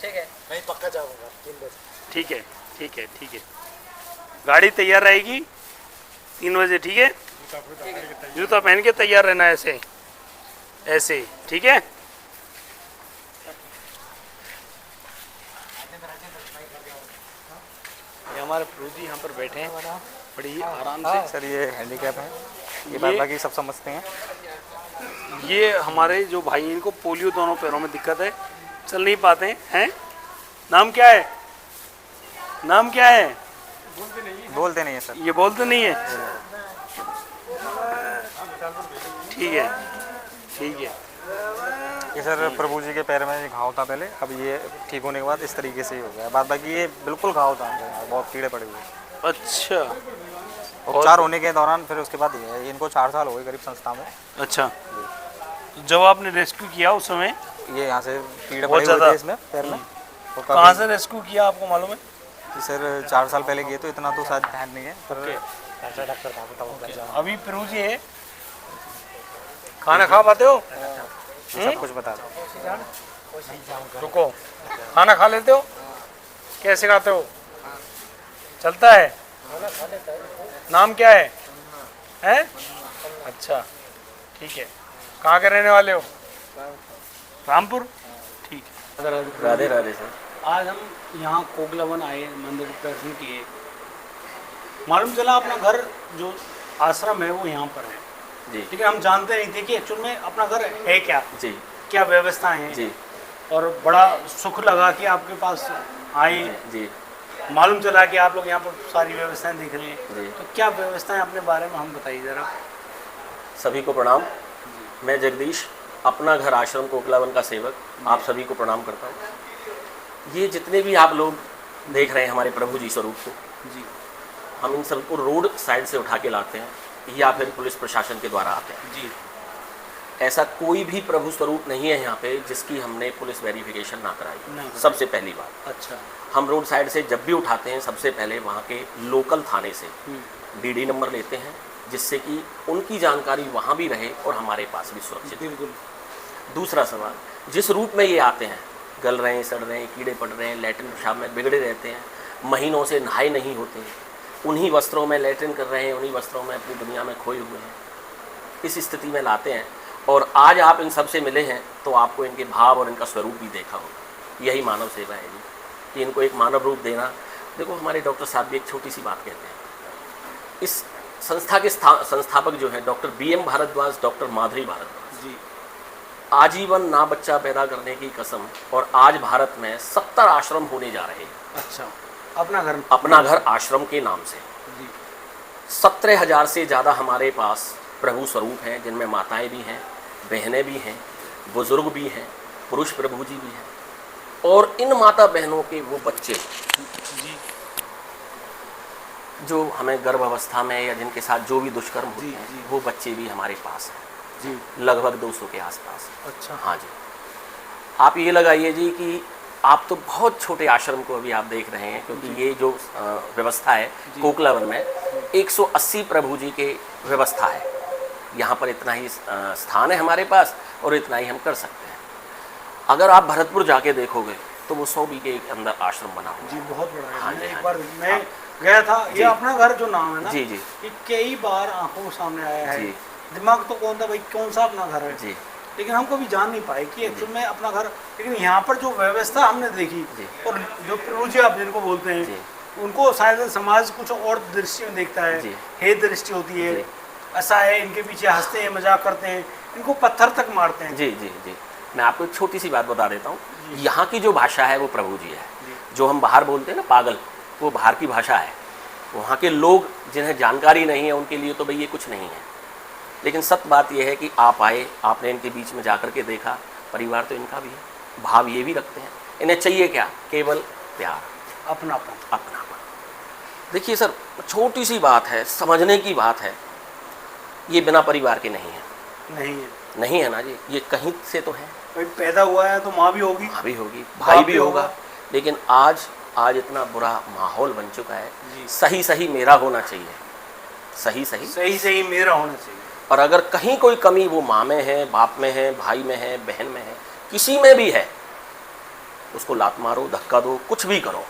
ठीक है। नहीं पक्का जाऊंगा 3 बजे। ठीक है, ठीक है, ठीक है। गाड़ी तैयार रहेगी 3 बजे, ठीक है? जूता पहन के तैयार रहना, ऐसे ऐसे, ठीक है? ये हमारे प्रभु जी यहाँ पर बैठे हैं बड़ी आराम से। सर ये हैंडीकैप है, ये बात बाकी सब समझते हैं। ये हमारे जो भाई, इनको पोलियो दोनों पैरों में दिक्कत है, चल नहीं पाते हैं। नाम क्या है? नाम क्या है? बोलते नहीं है सर। ये बोलते नहीं है। ठीक है, ठीक है। ये सर प्रभु जी के पैर में घाव था पहले, अब ये ठीक होने के बाद इस तरीके से ही हो गया। बात बाकी ये बिल्कुल घाव था, बहुत कीड़े पड़े हुए। अच्छा, उपचार होने के दौरान फिर उसके बाद ये है। इनको 4 साल हो गए करीब संस्था में। अच्छा। तो जब आपने रेस्क्यू किया उस समय ये यहाँ से कीड़े बहुत पड़े हुए ज़्यादा। थे इसमें पैर में। तो कहाँ से रेस्क्यू किया आपको मालूम है? सर 4 साल पहले गए तो इतना तो शायद ध्यान नहीं है, पर अच्छा डॉक्टर था, बताओ घर जाओ। अभी प्रभु जी है, खाना खा पाते हो? सब कुछ बता दो। रुको, खाना खा लेते हो? कैसे खाते हो? चलता है? नाम क्या है? हैं? अच्छा, ठीक है। कहाँ के रहने वाले हो? रामपुर। ठीक है। राधे राधे सर। आज हम यहाँ कोगलावन आए, मंदिर दर्शन किए। मालूम चला अपना घर जो आश्रम है वो यहाँ पर है, जी ठीक है। हम जानते नहीं थे कि एक्चुअल में अपना घर है क्या, जी क्या व्यवस्था है। जी और बड़ा सुख लगा कि आपके पास आए, जी मालूम चला कि आप लोग यहाँ पर सारी व्यवस्थाएं देख रहे हैं। जी। तो क्या व्यवस्थाएं अपने बारे में हम बताइए ज़रा। सभी को प्रणाम। मैं जगदीश, अपना घर आश्रम कोकलावन का सेवक, आप सभी को प्रणाम करता हूँ। ये जितने भी आप लोग देख रहे हैं हमारे प्रभु जी स्वरूप को, जी हम इन सबको रोड साइड से उठा के लाते हैं या फिर पुलिस प्रशासन के द्वारा आते हैं। जी। ऐसा कोई भी प्रभु स्वरूप नहीं है यहाँ पे जिसकी हमने पुलिस वेरिफिकेशन ना कराई। नहीं। सबसे पहली बात, अच्छा। हम रोड साइड से जब भी उठाते हैं सबसे पहले वहाँ के लोकल थाने से डीडी नंबर लेते हैं, जिससे कि उनकी जानकारी वहाँ भी रहे और हमारे पास भी सुरक्षित रहे। बिल्कुल। दूसरा सवाल, जिस रूप में ये आते हैं, गल रहे हैं, सड़ रहे हैं, कीड़े पड़ रहे हैं, लैट्रिन पेशाब में बिगड़े रहते हैं, महीनों से नहाए नहीं होते हैं, उन्हीं वस्त्रों में लैट्रिन कर रहे हैं, उन्हीं वस्त्रों में अपनी दुनिया में खोए हुए हैं, इस स्थिति में लाते हैं। और आज आप इन सबसे मिले हैं तो आपको इनके भाव और इनका स्वरूप भी देखा होगा। यही मानव सेवा है जी, कि इनको एक मानव रूप देना। देखो हमारे डॉक्टर साहब भी एक छोटी सी बात कहते हैं। इस संस्था के संस्थापक जो है डॉक्टर BM भारद्वाज, डॉक्टर माधुरी भारद्वाज जी। आजीवन ना बच्चा पैदा करने की कसम, और आज भारत में 70 आश्रम होने जा रहे हैं। अच्छा, अपना घर आश्रम के नाम से जी। 17,000 से ज़्यादा हमारे पास प्रभु स्वरूप हैं, जिनमें माताएं भी हैं, बहनें भी हैं, बुजुर्ग भी हैं, पुरुष प्रभु जी भी हैं। और इन माता बहनों के वो बच्चे जी जो हमें गर्भ अवस्था में या जिनके साथ जो भी दुष्कर्म होते जी, हैं, जी। वो बच्चे भी हमारे पास हैं, जी। लगभग 200 के आसपास। अच्छा। हाँ जी। आप ये लगाइए जी कि आप तो बहुत छोटे आश्रम को अभी आप देख रहे हैं, क्योंकि ये जो व्यवस्था है कोकलावन में 180 प्रभु जी के व्यवस्था है। यहाँ पर इतना ही स्थान है हमारे पास और इतना ही हम कर सकते हैं। अगर आप भरतपुर जाके देखोगे तो वो 100 बीघे के अंदर आश्रम बना हुआ जी, बहुत बड़ा है। हाँ मैं जी, एक हाँ बार जी। मैं हाँ। गया था, जी। ये अपना घर जो नाम है ना, जी जी ये कई बार आंखों के सामने आया है। जी। दिमाग तो कौन था भाई, कौन सा अपना घर है। जी। लेकिन हम कभी जान नहीं पाए कि एक्चुअल में अपना घर, लेकिन यहाँ पर जो व्यवस्था हमने देखी जी। और जो प्रभु जी आप जिनको बोलते जी। हैं उनको शायद समाज कुछ और दृष्टि में देखता है, जी। हे दृष्टि होती है, जी। ऐसा है, इनके पीछे हंसते हैं, मजाक करते हैं, इनको पत्थर तक मारते हैं। जी जी जी, मैं आपको एक छोटी सी बात बता देता हूँ। यहाँ की जो भाषा है वो प्रभु जी है। जो हम बाहर बोलते हैं ना पागल, वो बाहर की भाषा है। वहाँ के लोग जिन्हें जानकारी नहीं है उनके लिए तो भाई ये कुछ नहीं है। लेकिन सत्य बात यह है कि आप आए, आपने इनके बीच में जाकर के देखा, परिवार तो इनका भी है, भाव ये भी रखते हैं। इन्हें चाहिए क्या? केवल प्यार, अपनापन। अपनापन। देखिए सर, छोटी सी बात है, समझने की बात है, ये बिना परिवार के नहीं है। नहीं है नहीं है ना जी, ये कहीं से तो है। भाई, पैदा हुआ है तो माँ भी होगी, माँ भी होगी, भाई बाप भी भी होगा, होगा। लेकिन आज इतना बुरा माहौल बन चुका है। सही सही मेरा होना चाहिए, सही सही। सही सही मेरा होना चाहिए। और अगर कहीं कोई कमी वो माँ में है, बाप में है, भाई में है, बहन में है, किसी में भी है, उसको लात मारो, धक्का दो, कुछ भी करो।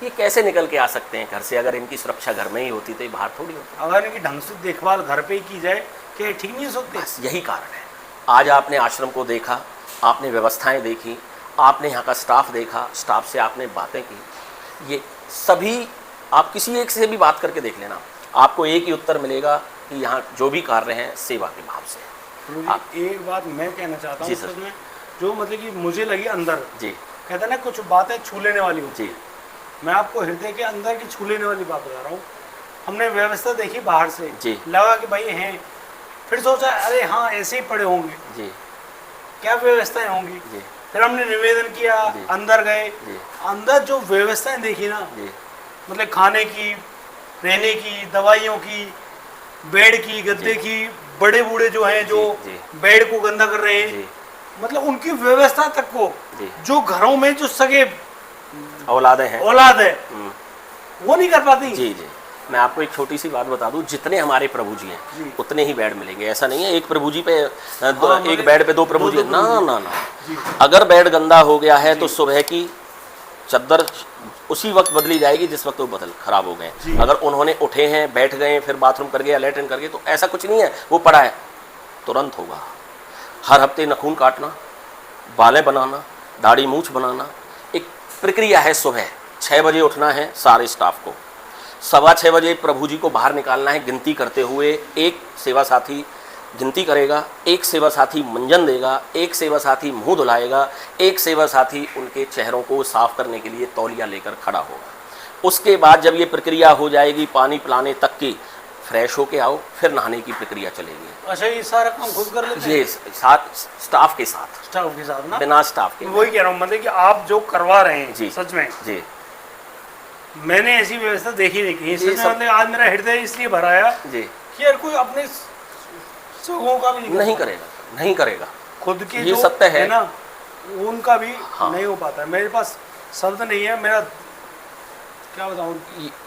ये कैसे निकल के आ सकते हैं घर से? अगर इनकी सुरक्षा घर में ही होती तो ये बाहर थोड़ी होती। अगर इनकी ढंग से देखभाल घर पे ही की जाए, क्या ठीक नहीं हो सकते? बस यही कारण है। आज आपने आश्रम को देखा, आपने व्यवस्थाएं देखी, आपने यहाँ का स्टाफ देखा, स्टाफ से आपने बातें की, ये सभी आप किसी एक से भी बात करके देख लेना, आपको एक ही उत्तर मिलेगा कि यहाँ जो भी कार्य हैं सेवा के भाव से। मुझे एक बात मैं कहना चाहता हूँ जी सर। उसमें, जो मतलब कि मुझे लगी अंदर, जी कहते हैं ना कुछ बातें छू लेने वाली होती जी है। मैं आपको हृदय के अंदर की छू लेने वाली बात बता रहा हूँ। हमने व्यवस्था देखी बाहर से, जी। लगा कि भाई हैं, फिर सोचा अरे हाँ ऐसे ही पड़े होंगे, जी क्या व्यवस्थाएं होंगी। जी फिर हमने निवेदन किया, जी। अंदर गए, जी अंदर जो व्यवस्थाएं देखी ना, जी मतलब खाने की, रहने की, दवाइयों की, बेड की, गद्दे की, बड़े बूढ़े जो हैं जो जी। बेड को गंदा कर रहे हैं, जी मतलब उनकी व्यवस्था तक को, जी। जो घरों में जो सगे औलादें हैं। औलाद है वो नहीं कर पाती। जी जी, मैं आपको एक छोटी सी बात बता दूं, जितने हमारे प्रभु जी हैं जी। उतने ही बेड मिलेंगे। ऐसा नहीं है एक प्रभु जी पे हाँ, एक मतलब बेड पे दो प्रभु दो जी, ना प्रभु जी। ना ना। जी। अगर बेड गंदा हो गया है तो सुबह की चद्दर उसी वक्त बदली जाएगी जिस वक्त वो बदल खराब हो गए। जी। अगर उन्होंने उठे हैं, बैठ गए, फिर बाथरूम कर गया, लैट्रिन कर गए, तो ऐसा कुछ नहीं है वो पड़ा है, तुरंत होगा। हर हफ्ते नाखून काटना, बालें बनाना, दाढ़ी मूछ बनाना, एक प्रक्रिया है। सुबह 6 बजे उठना है सारे स्टाफ को, 6:15 बजे प्रभु जी को बाहर निकालना है। गिनती करते हुए एक सेवा साथी गिनती करेगा, एक सेवा साथी मंजन देगा, एक सेवा साथी मुंह धुलाएगा, एक सेवा साथी उनके चेहरों को साफ करने के लिए तौलिया लेकर खड़ा होगा। उसके बाद जब ये प्रक्रिया हो जाएगी पानी पिलाने तक की, फ्रेश होके आओ, फिर नहाने की प्रक्रिया चलेगी। अच्छा, ये सारा काम खुद कर लेते हैं ये साथ स्टाफ के साथ, स्टाफ के साथ ना? बिना स्टाफ के। वही कह रहा हूँ, मतलब कि आप जो करवा रहे हैं जी। सच में जी मैंने ऐसी व्यवस्था देखी नहीं कहीं। ये सच में सब- मतलब आज मेरा हृदय इसलिए भरा आया जी, कि यार कोई अपने सुखों का भी नहीं करेगा, नहीं करेगा। खुद के ये जो सत्य है। ना, उनका भी हाँ। नहीं हो पाता है। मेरे पास शब्द नहीं है, मेरा क्या बताऊँ।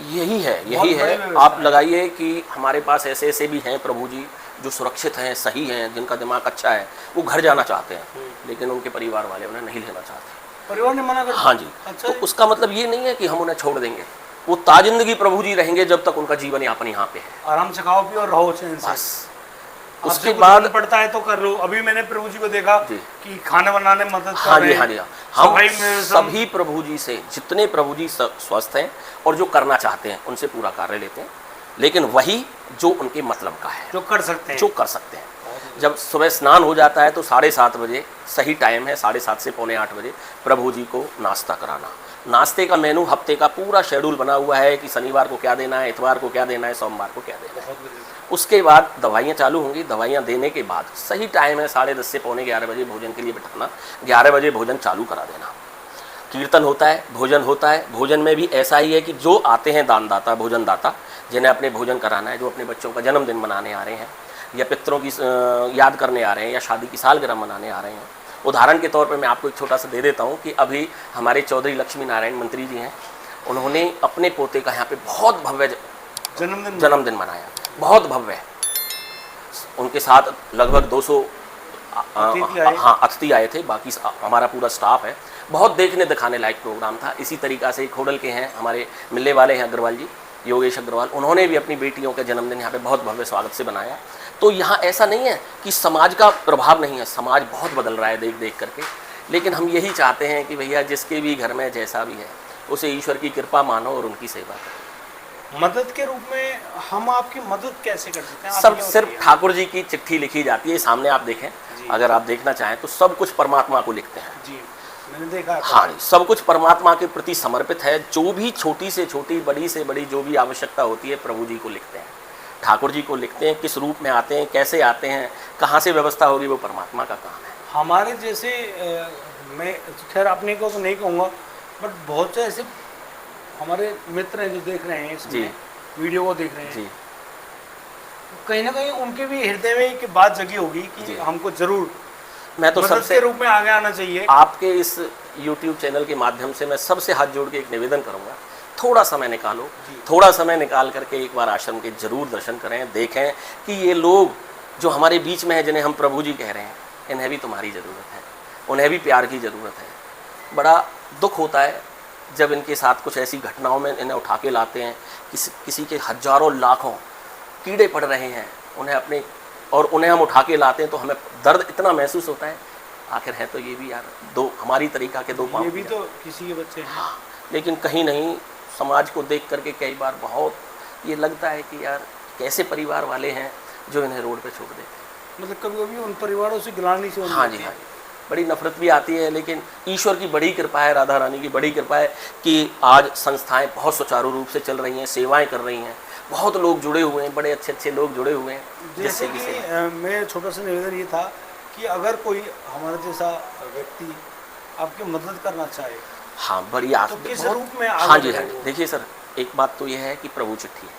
यही है, बहुत यही बड़ी है। व्यवस्था आप है। लगाइए कि हमारे पास ऐसे ऐसे भी हैं प्रभु जी जो सुरक्षित हैं, सही हैं, जिनका दिमाग अच्छा है, वो घर जाना चाहते हैं, लेकिन उनके परिवार वाले उन्हें नहीं लेना चाहते। परिवार ने मना कर दिया? हाँ जी। अच्छा तो जी। उसका मतलब ये नहीं है कि हम उन्हें छोड़ देंगे, वो ताजिंदगी प्रभु जी रहेंगे जब तक उनका जीवन यापन यहाँ पे है। आराम से खाओ पियो और रहो चैन से। बस आपसे उसके कुछ बाद मन पड़ता है तो कर लो। अभी मैंने प्रभु जी को देखा जी। कि खाना बनाने में मदद कर हाँ रहे जी, हैं। हाँ जी, हाँ। हम सफाई में सभी प्रभु जी से, जितने प्रभु जी स्वस्थ हैं और जो करना चाहते हैं, उनसे पूरा कार्य लेते हैं, लेकिन वही जो उनके मतलब का है, जो कर सकते हैं। जो कर सकते हैं। जब सुबह स्नान हो जाता है तो 7:30 बजे सही टाइम है, 7:30 से 7:45 बजे प्रभु जी को नाश्ता कराना। नाश्ते का मेनू हफ्ते का पूरा शेड्यूल बना हुआ है कि शनिवार को क्या देना है, इतवार को क्या देना है, सोमवार को क्या देना है। उसके बाद दवाइयाँ चालू होंगी। दवाइयाँ देने के बाद सही टाइम है 10:30 से 11:45 बजे भोजन के लिए बिठाना, 11 बजे भोजन चालू करा देना। कीर्तन होता है, भोजन होता है। भोजन में भी ऐसा ही है कि जो आते हैं दानदाता, भोजन दाता, जिन्हें अपने भोजन कराना है, जो अपने बच्चों का जन्मदिन मनाने आ रहे हैं या पितरों की याद करने आ रहे हैं या शादी की सालगिरह मनाने आ रहे हैं। उदाहरण के तौर पे मैं आपको एक छोटा सा दे देता हूँ कि अभी हमारे चौधरी लक्ष्मी नारायण मंत्री जी हैं, उन्होंने अपने पोते का यहाँ पे बहुत भव्य जन्मदिन मनाया, बहुत भव्य। उनके साथ लगभग 200 अतिथि आए थे, बाकी हमारा पूरा स्टाफ है। बहुत देखने दिखाने लायक प्रोग्राम था। इसी तरीक़ा से खोडल के हैं हमारे मिलने वाले हैं अग्रवाल जी, योगेश अग्रवाल, उन्होंने भी अपनी बेटियों का जन्मदिन यहाँ पे बहुत भव्य स्वागत से बनाया। तो यहाँ ऐसा नहीं है कि समाज का प्रभाव नहीं है, समाज बहुत बदल रहा है देख देख करके, लेकिन हम यही चाहते हैं कि भैया जिसके भी घर में जैसा भी है उसे ईश्वर की कृपा मानो और उनकी सेवा करो। मदद के रूप में हम आपकी मदद कैसे कर सकते हैं? आप सब ये सिर्फ बताइए। ठाकुर जी की चिट्ठी लिखी जाती है, सामने आप देखें, अगर आप देखना चाहें तो सब कुछ परमात्मा को लिखते हैं। जी, मैंने देखा है। हाँ, सब कुछ परमात्मा के प्रति समर्पित है। जो भी छोटी से छोटी, बड़ी से बड़ी जो भी आवश्यकता होती है प्रभु जी को लिखते हैं, ठाकुर जी को लिखते हैं। किस रूप में आते हैं, कैसे आते हैं, कहाँ से व्यवस्था होगी, वो परमात्मा का काम है। हमारे जैसे मैं खैर अपने को तो नहीं कहूँगा, बट बहुत से ऐसे हमारे मित्र हैं जो देख रहे हैं जी। इसमें वीडियो को देख रहे हैं, जी कहीं ना कहीं उनके भी हृदय में एक बात जगी होगी कि जी। हमको जरूर मैं तो मदद सबसे के रूप में आगे आना चाहिए। आपके इस YouTube चैनल के माध्यम से मैं सबसे हाथ जोड़ के एक निवेदन करूंगा, थोड़ा समय निकालो, थोड़ा समय निकाल करके एक बार आश्रम के जरूर दर्शन करें, देखें कि ये लोग जो हमारे बीच में हैं, जिन्हें हम प्रभु जी कह रहे हैं, इन्हें भी तुम्हारी ज़रूरत है, उन्हें भी प्यार की ज़रूरत है। बड़ा दुख होता है जब इनके साथ कुछ ऐसी घटनाओं में इन्हें उठा के लाते हैं, किसी के हजारों लाखों कीड़े पड़ रहे हैं उन्हें अपने, और उन्हें हम उठा के लाते हैं तो हमें दर्द इतना महसूस होता है। आखिर है तो ये भी यार दो हमारी तरीका के दो पाँव, ये भी तो किसी के बच्चे हैं। हाँ, लेकिन कहीं नहीं समाज को देख करके कई बार बहुत ये लगता है कि यार कैसे परिवार वाले हैं जो इन्हें रोड पे छोड़ देते हैं। मतलब कभी कभी उन परिवारों से गिलानी से हाँ जी, हाँ जी, बड़ी नफरत भी आती है, लेकिन ईश्वर की बड़ी कृपा है, राधा रानी की बड़ी कृपा है कि आज संस्थाएं बहुत सुचारू रूप से चल रही हैं, सेवाएं कर रही हैं, बहुत लोग जुड़े हुए हैं, बड़े अच्छे अच्छे लोग जुड़े हुए हैं। जैसे कि मैं छोटा सा निवेदन ये था कि अगर कोई हमारे जैसा व्यक्ति आपकी मदद करना चाहे, हाँ, बड़ी तो किस रूप में हाँ जी, आगे हाँ बढ़े जी, वो? देखिए सर, एक बात तो यह है कि प्रभु चिट्ठी है,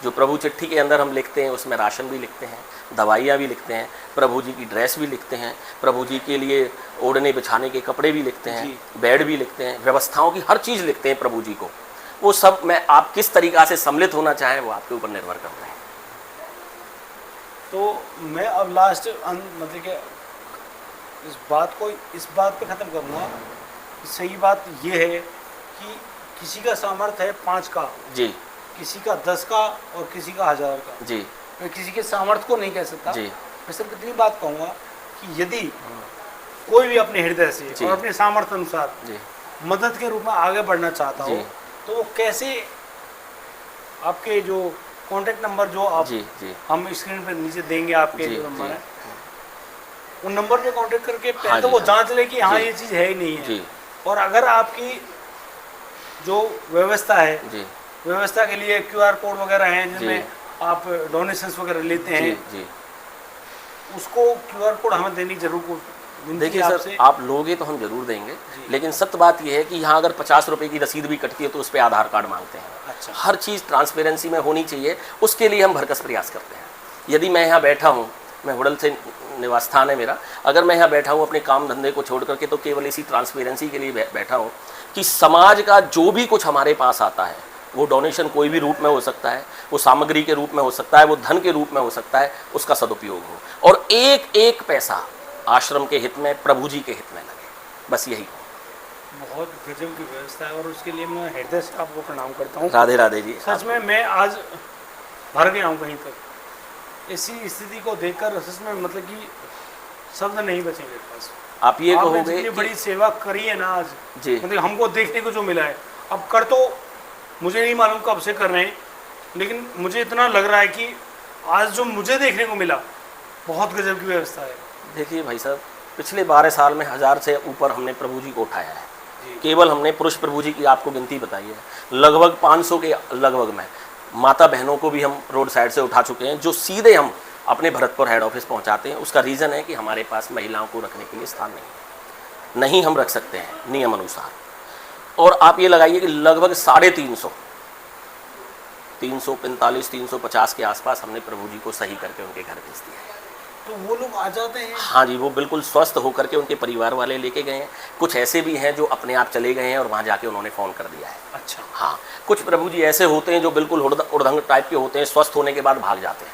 जो प्रभु चिट्ठी के अंदर हम लिखते हैं उसमें राशन भी लिखते हैं, दवाइयाँ भी लिखते हैं, प्रभु जी की ड्रेस भी लिखते हैं, प्रभु जी के लिए ओढ़ने बिछाने के कपड़े भी लिखते हैं, बेड भी लिखते हैं, व्यवस्थाओं की हर चीज़ लिखते हैं प्रभु जी को। वो सब मैं आप किस तरीक़ा से सम्मिलित होना चाहें वो आपके ऊपर निर्भर करता है। तो मैं अब लास्ट मतलब कि इस बात पे ख़त्म करूँगा कि सही बात ये है कि किसी का सामर्थ्य है 5 का जी किसी का 10 का और किसी का 1000 का। जी मैं किसी के सामर्थ्य को नहीं कह सकता। जी। मैं सिर्फ इतनी बात कहूँगा कि यदि कोई भी अपने हृदय से जी। और अपने सामर्थ्य अनुसार जी मदद के रूप में आगे बढ़ना चाहता हो जी। तो वो कैसे, आपके जो कॉन्टेक्ट नंबर जो आप जी जी हम स्क्रीन पर नीचे देंगे आपके जी, जो नंबर जी। है उन नंबर पे कांटेक्ट करके हाँ पहले तो जी, वो हाँ। जांच ले कि हाँ जी। ये चीज़ है ही नहीं है। जी और अगर आपकी जो व्यवस्था है, जी व्यवस्था के लिए QR कोड वगैरह हैं जिनमें आप डोनेशंस वगैरह लेते हैं, जी। उसको QR कोड हमें देनी जरूर को विनती देखिए है सर, आपसे। आप लोगे तो हम जरूर देंगे, लेकिन सत्य बात यह है कि यहाँ अगर 50 रुपए की रसीद भी कटती है तो उस पर आधार कार्ड मांगते हैं। अच्छा। हर चीज़ ट्रांसपेरेंसी में होनी चाहिए, उसके लिए हम भरकस प्रयास करते हैं। यदि मैं यहाँ बैठा हूँ, मैं हुडल से निवास स्थान है मेरा, अगर मैं यहाँ बैठा हूँ अपने काम धंधे को छोड़ करके तो केवल इसी ट्रांसपेरेंसी के लिए बैठा हूँ कि समाज का जो भी कुछ हमारे पास आता है वो डोनेशन कोई भी रूप में हो सकता है, वो सामग्री के रूप में हो सकता है, वो धन के रूप में हो सकता है, उसका सदुपयोग हो और एक एक पैसा आश्रम के हित में, प्रभु जी के हित में लगे, बस यही। बहुत गजब की व्यवस्था है और उसके लिए मैं हृदय से आपको प्रणाम करता हूँ। राधे राधे जी। सच में मैं आज भर गया हूँ कहीं तक, इसी स्थिति को देखकर सच में मतलब कि शब्द नहीं बचेंगे मेरे पास। आप ये आपने कहोगे जितनी कि बड़ी सेवा करी है ना आज, जी मतलब हमको देखने को जो मिला है, अब कर तो मुझे नहीं मालूम कब से कर रहे हैं, लेकिन मुझे इतना लग रहा है कि आज जो मुझे देखने को मिला बहुत गजब की व्यवस्था है। देखिए भाई साहब, पिछले 12 साल में 1000 से ऊपर हमने प्रभु जी को उठाया है। केवल हमने पुरुष प्रभु जी की आपको गिनती बताई है, लगभग 500 के लगभग में माता बहनों को भी हम रोड साइड से उठा चुके हैं, जो सीधे हम अपने भरतपुर हेड ऑफिस पहुंचाते हैं। उसका रीज़न है कि हमारे पास महिलाओं को रखने के लिए स्थान नहीं हम रख सकते हैं नियम अनुसार। और आप ये लगाइए कि लगभग 350, 345, 350 के आसपास हमने प्रभु जी को सही करके उनके घर भेज दिया है। तो वो लोग आ जाते हैं? हाँ जी, वो बिल्कुल स्वस्थ होकर के उनके परिवार वाले लेके गए हैं। कुछ ऐसे भी हैं जो अपने आप चले गए हैं और वहाँ जाके उन्होंने फ़ोन कर दिया है। अच्छा। हाँ, कुछ प्रभु जी ऐसे होते हैं जो बिल्कुल उड़दंग टाइप के होते हैं, स्वस्थ होने के बाद भाग जाते हैं।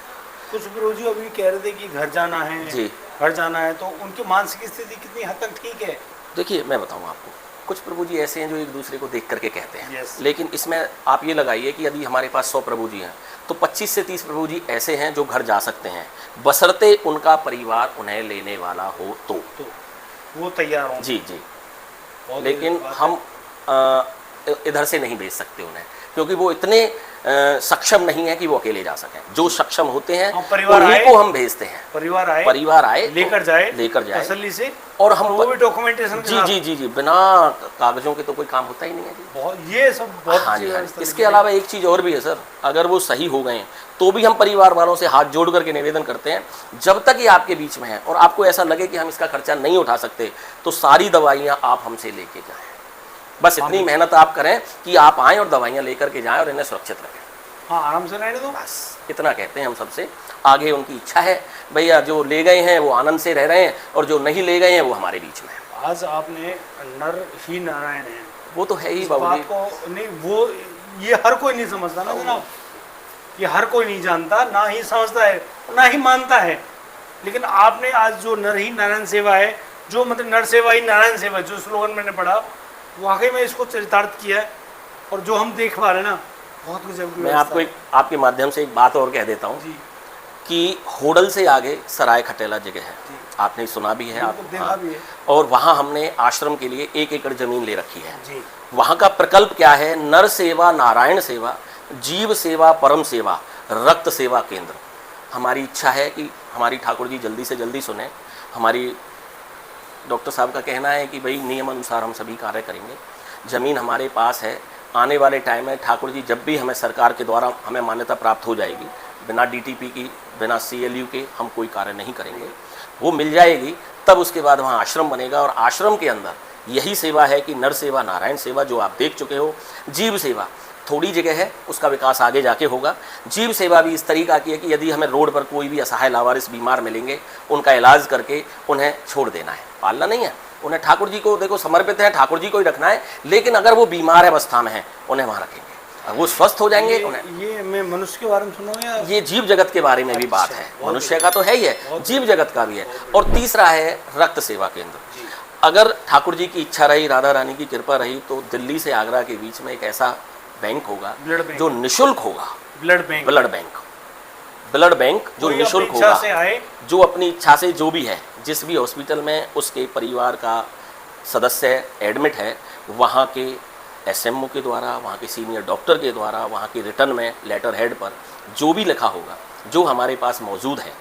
कुछ प्रभु जी अभी कह रहे थे कि घर जाना है जी, घर जाना है, तो उनकी मानसिक स्थिति कितनी हद तक ठीक है? देखिए मैं बताऊँ आपको, कुछ प्रभु जी ऐसे हैं जो एक दूसरे को देख करके कहते हैं। Yes. लेकिन इसमें आप ये लगाइए कि यदि हमारे पास 100 प्रभु जी हैं तो 25 से 30 प्रभु जी ऐसे हैं जो घर जा सकते हैं, बशर्ते उनका परिवार उन्हें लेने वाला हो तो वो तैयार हो। जी जी। बहुत लेकिन बात है। हम इधर से नहीं भेज सकते उन्हें, क्योंकि वो इतने सक्षम नहीं है कि वो अकेले जा सकें। जो सक्षम होते हैं हाँ, परिवार उन्हीं आए, को हम भेजते हैं। परिवार आए तो लेकर जाए तसल्ली से, और हम वो भी डॉक्यूमेंटेशन के जी साथ। जी जी जी बिना कागजों के तो कोई काम होता ही नहीं है जी। बहुत ये सब बहुत हाँ अच्छी जी, हाँ व्यवस्था जी। की इसके है। अलावा एक चीज़ और भी है सर, अगर वो सही हो गए तो भी हम परिवार वालों से हाथ जोड़ करके निवेदन करते हैं, जब तक ये आपके बीच में है और आपको ऐसा लगे कि हम इसका खर्चा नहीं उठा सकते तो सारी दवाइयाँ आप हमसे लेके जाएं। बस इतनी मेहनत आप करें कि आप आएँ और दवाइयाँ लेकर के जाएँ और इन्हें सुरक्षित रखें। हाँ, आराम से रहने दो। बस इतना कहते हैं हम सबसे। आगे उनकी इच्छा है भैया, जो ले गए हैं वो आनंद से रह रहे हैं और जो नहीं ले गए हैं वो हमारे बीच में है। आज आपने नर ही नारायण है, वो तो है ही इस बाबू बात जी। को नहीं, वो ये हर कोई नहीं समझता ना जनाब, ये हर कोई नहीं जानता, ना ही समझता है ना ही मानता है। लेकिन आपने आज जो नर ही नारायण सेवा है, जो मतलब नर सेवा ही नारायण सेवा, जो स्लोगन मैंने पढ़ा, वाकई में इसको चरितार्थ किया है। और जो हम देख पा रहे हैं ना, बहुत कुछ। मैं आपको आपके माध्यम से एक बात और कह देता हूँ जी कि होडल से आगे सराय खटेला जगह है, आपने सुना भी है, आप बिल्कुल देखा हाँ। भी है। और वहाँ हमने आश्रम के लिए 1 एकड़ जमीन ले रखी है। जी वहाँ का प्रकल्प क्या है? नर सेवा नारायण सेवा, जीव सेवा परम सेवा, रक्त सेवा केंद्र। हमारी इच्छा है कि हमारी ठाकुर जी जल्दी से जल्दी सुने। हमारी डॉक्टर साहब का कहना है कि भाई नियम अनुसार हम सभी कार्य करेंगे। ज़मीन हमारे पास है, आने वाले टाइम में ठाकुर जी जब भी हमें सरकार के द्वारा हमें मान्यता प्राप्त हो जाएगी, बिना डीटीपी की, बिना CLU के हम कोई कार्य नहीं करेंगे। वो मिल जाएगी तब उसके बाद वहाँ आश्रम बनेगा और आश्रम के अंदर यही सेवा है कि नर सेवा नारायण सेवा जो आप देख चुके हो। जीव सेवा थोड़ी जगह है, उसका विकास आगे जाके होगा। जीव सेवा भी इस तरीका की है कि यदि हमें रोड पर कोई भी असहाय लावारिस बीमार मिलेंगे, उनका इलाज करके उन्हें छोड़ देना है, पालना नहीं है। उन्हें ठाकुर जी को देखो समर्पित है, ठाकुर जी को ही रखना है। लेकिन अगर वो बीमार है, अवस्था में है, उन्हें वहाँ रखेंगे और वो स्वस्थ हो जाएंगे। उन्हें ये मैं मनुष्य के बारे में सुना या ये जीव जगत के बारे में भी बात है, मनुष्य का तो है ही है, जीव जगत का भी है। और तीसरा है रक्त सेवा केंद्र। अगर ठाकुर जी की इच्छा रही, राधा रानी की कृपा रही, तो दिल्ली से आगरा के बीच में एक ऐसा बैंक होगा ब्लड बैंक। जो निशुल्क होगा। ब्लड बैंक, ब्लड बैंक जो कोई निशुल्क अपनी इच्छा होगा, से आए, जो अपनी इच्छा से जो भी है, जिस भी हॉस्पिटल में उसके परिवार का सदस्य एडमिट है, वहाँ के SMO के द्वारा, वहाँ के सीनियर डॉक्टर के द्वारा, वहाँ के रिटर्न में लेटर हेड पर जो भी लिखा होगा, जो हमारे पास मौजूद है,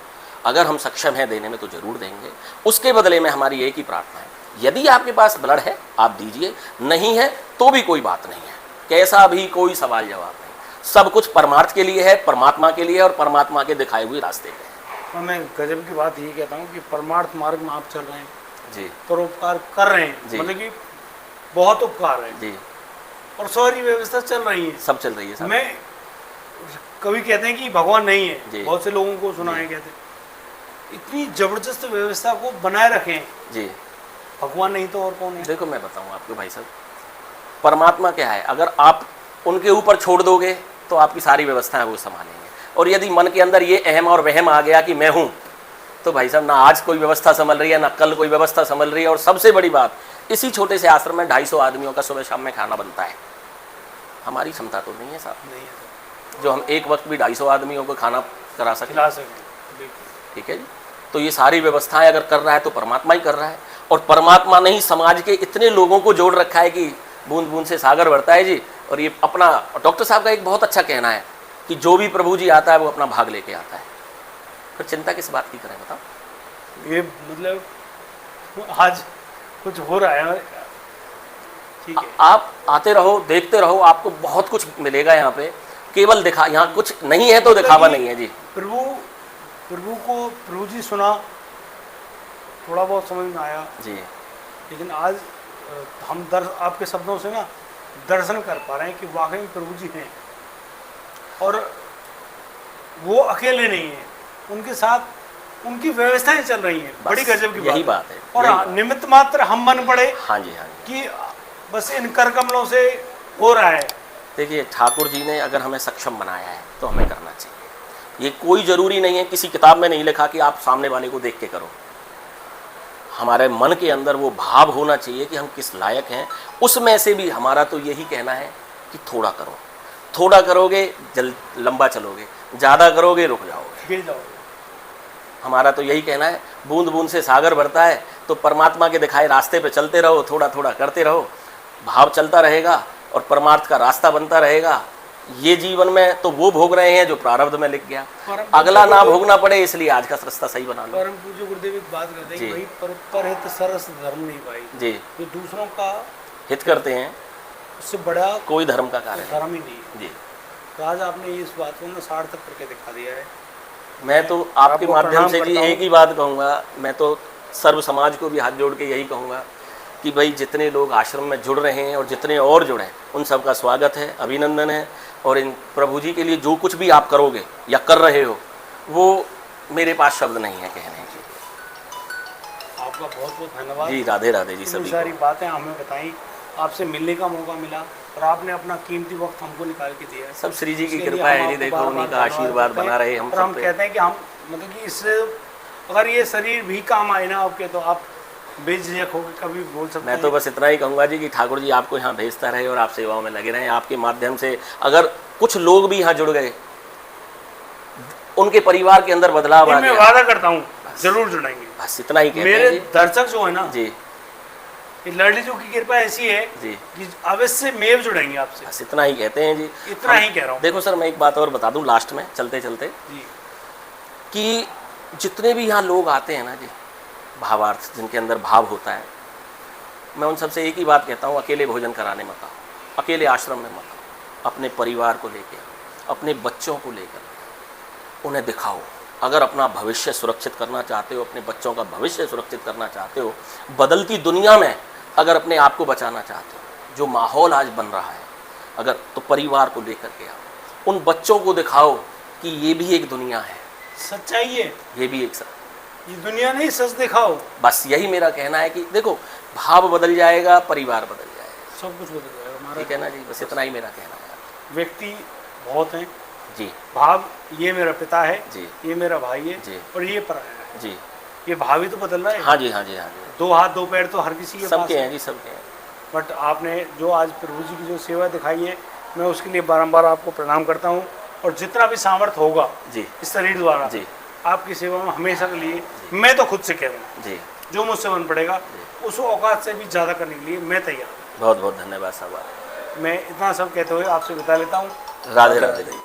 अगर हम सक्षम हैं देने में तो ज़रूर देंगे। उसके बदले में हमारी एक ही प्रार्थना है, यदि आपके पास ब्लड है आप दीजिए, नहीं है तो भी कोई बात नहीं है, कैसा भी कोई सवाल जवाब नहीं। सब कुछ परमार्थ के लिए है, परमात्मा के लिए और परमात्मा के दिखाए हुए रास्ते पे है। और मैं गजब की बात ये कहता हूँ कि परमार्थ मार्ग में आप चल रहे हैं, जी परोपकार कर रहे हैं, जी। मतलब कि बहुत उपकार है, जी, और सारी व्यवस्था चल रही है। सब चल रही है। सब मैं कभी कहते हैं कि भगवान नहीं है, जी। बहुत से लोगों को सुना है, कहते हैं इतनी जबरदस्त व्यवस्था को बनाए रखें, जी। भगवान नहीं तो और कौन है? देखो मैं बताऊं आपको भाई साहब, परमात्मा क्या है, अगर आप उनके ऊपर छोड़ दोगे तो आपकी सारी व्यवस्थाएं वो संभालेंगे। और यदि मन के अंदर ये अहम और वहम आ गया कि मैं हूं, तो भाई साहब ना आज कोई व्यवस्था संभल रही है, ना कल कोई व्यवस्था संभल रही है। और सबसे बड़ी बात, इसी छोटे से आश्रम में 250 आदमियों का सुबह शाम में खाना बनता है। हमारी क्षमता तो नहीं है साहब, नहीं है, जो हम एक वक्त भी 250 आदमियों को खाना करा सकें। खिला सकें, बिल्कुल। ठीक है जी। तो ये सारी व्यवस्थाएं अगर कर रहा है तो परमात्मा ही कर रहा है। और परमात्मा ने ही समाज के इतने लोगों को जोड़ रखा है कि बूंद बूंद से सागर बढ़ता है जी। और ये अपना, डॉक्टर साहब का एक बहुत अच्छा कहना है कि जो भी प्रभु जी आता है वो अपना भाग लेके आता है। फिर चिंता किस बात की करें बताओ। ये मतलब आज कुछ हो रहा है, ठीक है। आप आते रहो, देखते रहो, आपको बहुत कुछ मिलेगा यहाँ पे। केवल दिखा, यहाँ कुछ नहीं है तो दिखावा नहीं है जी। प्रभु जी सुना, थोड़ा बहुत समझ में आया जी। लेकिन आज हम आपके शब्दों से ना दर्शन कर पा रहे हैं कि वाकई में प्रभु जी हैं, और वो अकेले नहीं हैं, उनके साथ उनकी व्यवस्थाएं चल रही हैं। बड़ी गजब की यही बात बात है। और यही बात। निमित्त मात्र हम बन पड़े हाँ जी, हाँ जी। कि बस इन कर कमलों से हो रहा है। देखिए, ठाकुर जी ने अगर हमें सक्षम बनाया है तो हमें करना चाहिए। ये कोई ज़रूरी नहीं है, किसी किताब में नहीं लिखा कि आप सामने वाले को देख के करो। हमारे मन के अंदर वो भाव होना चाहिए कि हम किस लायक हैं। उसमें से भी हमारा तो यही कहना है कि थोड़ा करो, थोड़ा करोगे लंबा चलोगे, ज़्यादा करोगे रुक जाओगे। गिर जाओगे। हमारा तो यही कहना है, बूंद बूंद से सागर भरता है, तो परमात्मा के दिखाए रास्ते पे चलते रहो, थोड़ा थोड़ा करते रहो, भाव चलता रहेगा और परमार्थ का रास्ता बनता रहेगा। ये जीवन में तो वो भोग रहे हैं जो प्रारब्ध में लिख गया, अगला ना भोगना पड़े, इसलिए आज का रास्ता सही बना लो। परम पूज्य गुरुदेव एक बात करते हैं कि भाई परहित सरस धर्म नहीं भाई जी, जो दूसरों का हित करते हैं उससे बड़ा कोई धर्म का कार्य नहीं। धर्म ही नहीं है। जी, तो आज आपने इस बात को ना सार्थक करके दिखा दिया है। मैं तो आपके आपको माध्यम प्रणाम से जी करता हूं। एक ही बात कहूँगा, मैं तो सर्व समाज को भी हाथ जोड़ के यही कहूँगा कि भाई जितने लोग आश्रम में जुड़ रहे हैं और जितने और जुड़े हैं उन सबका स्वागत है, अभिनंदन है। और इन प्रभु जी के लिए जो कुछ भी आप करोगे या कर रहे हो वो मेरे पास शब्द नहीं है कहने के लिए। आपका बहुत बहुत धन्यवाद जी, राधे राधे जी इतनी सभी सारी को। बातें हमें बताई, आपसे मिलने का मौका मिला और आपने अपना कीमती वक्त हमको निकाल के दिया है। सब श्री जी की उसके लिए कृपा है हम जी, आपको देखो बार-बार उन्हीं का धन्यवाद आशीर्वाद करते हैं। बना रहे हम और हम सब पे। कहते हैं कि हम मतलब कि इससे अगर ये शरीर भी काम आए ना आपके, तो आप बेझिझक होकर कभी बोल सकते मैं हैं। तो बस इतना ही कहूँगा जी कि ठाकुर जी आपको यहाँ भेजता रहे और आप सेवाओं में लगे रहें। आपके माध्यम से अगर कुछ लोग भी यहाँ जुड़ गए, उनके परिवार के अंदर बदलाव आ मैं गया, वादा करता हूँ जरूर जुड़ेंगे। बस इतना ही कहते मेरे हैं जी। दर्शक जो है ना, जी ये लड़ली जो की कृपा ऐसी है जी, कि अवश्य मेव जुड़ेंगे आपसे। बस इतना ही कहते हैं जी। इतना ही कह रहा हूँ। देखो सर, मैं एक बात और बता दूं लास्ट में चलते चलते जी कि जितने भी यहाँ लोग आते हैं ना जी, भावार्थ जिनके अंदर भाव होता है, मैं उन सबसे एक ही बात कहता हूँ, अकेले भोजन कराने मत आओ, अकेले आश्रम में मत आओ, अपने परिवार को लेकर आओ, अपने बच्चों को लेकर उन्हें दिखाओ। अगर अपना भविष्य सुरक्षित करना चाहते हो, अपने बच्चों का भविष्य सुरक्षित करना चाहते हो, बदलती दुनिया में अगर अपने आप को बचाना चाहते हो, जो माहौल आज बन रहा है, अगर तो परिवार को लेकर के आओ, उन बच्चों को दिखाओ कि ये भी एक दुनिया है, सच्चाई है, ये भी एक ये दुनिया नहीं, सच दिखाओ। बस यही मेरा कहना है कि देखो भाव बदल जाएगा, परिवार बदल जाएगा, सब कुछ बदल जाएगा हमारा। ठीक है ना जी, बस इतना ही मेरा कहना है। व्यक्ति बहुत हैं, जी भाव ये मेरा पिता है जी, ये मेरा भाई है जी, और ये पराया है। जी, ये भाव ही तो बदल रहा है। हाँ जी, हाँ जी, हाँ जी, दो हाथ दो पैर तो हर किसी के पास सबके है। हैं जी, सबके हैं। बट आपने जो आज प्रभु जी की जो सेवा दिखाई है, मैं उसके लिए बारंबार आपको प्रणाम करता हूँ। और जितना भी सामर्थ्य होगा जी इस शरीर द्वारा जी, आपकी सेवा में हमेशा के लिए, मैं तो खुद से कह रहा हूँ, जी, जो मुझसे बन पड़ेगा उस औकात से भी ज़्यादा करने के लिए मैं तैयार बहुत बहुत धन्यवाद साहब। हूँ। मैं इतना सब कहते हुए आपसे विदा लेता हूँ। राधे राधे।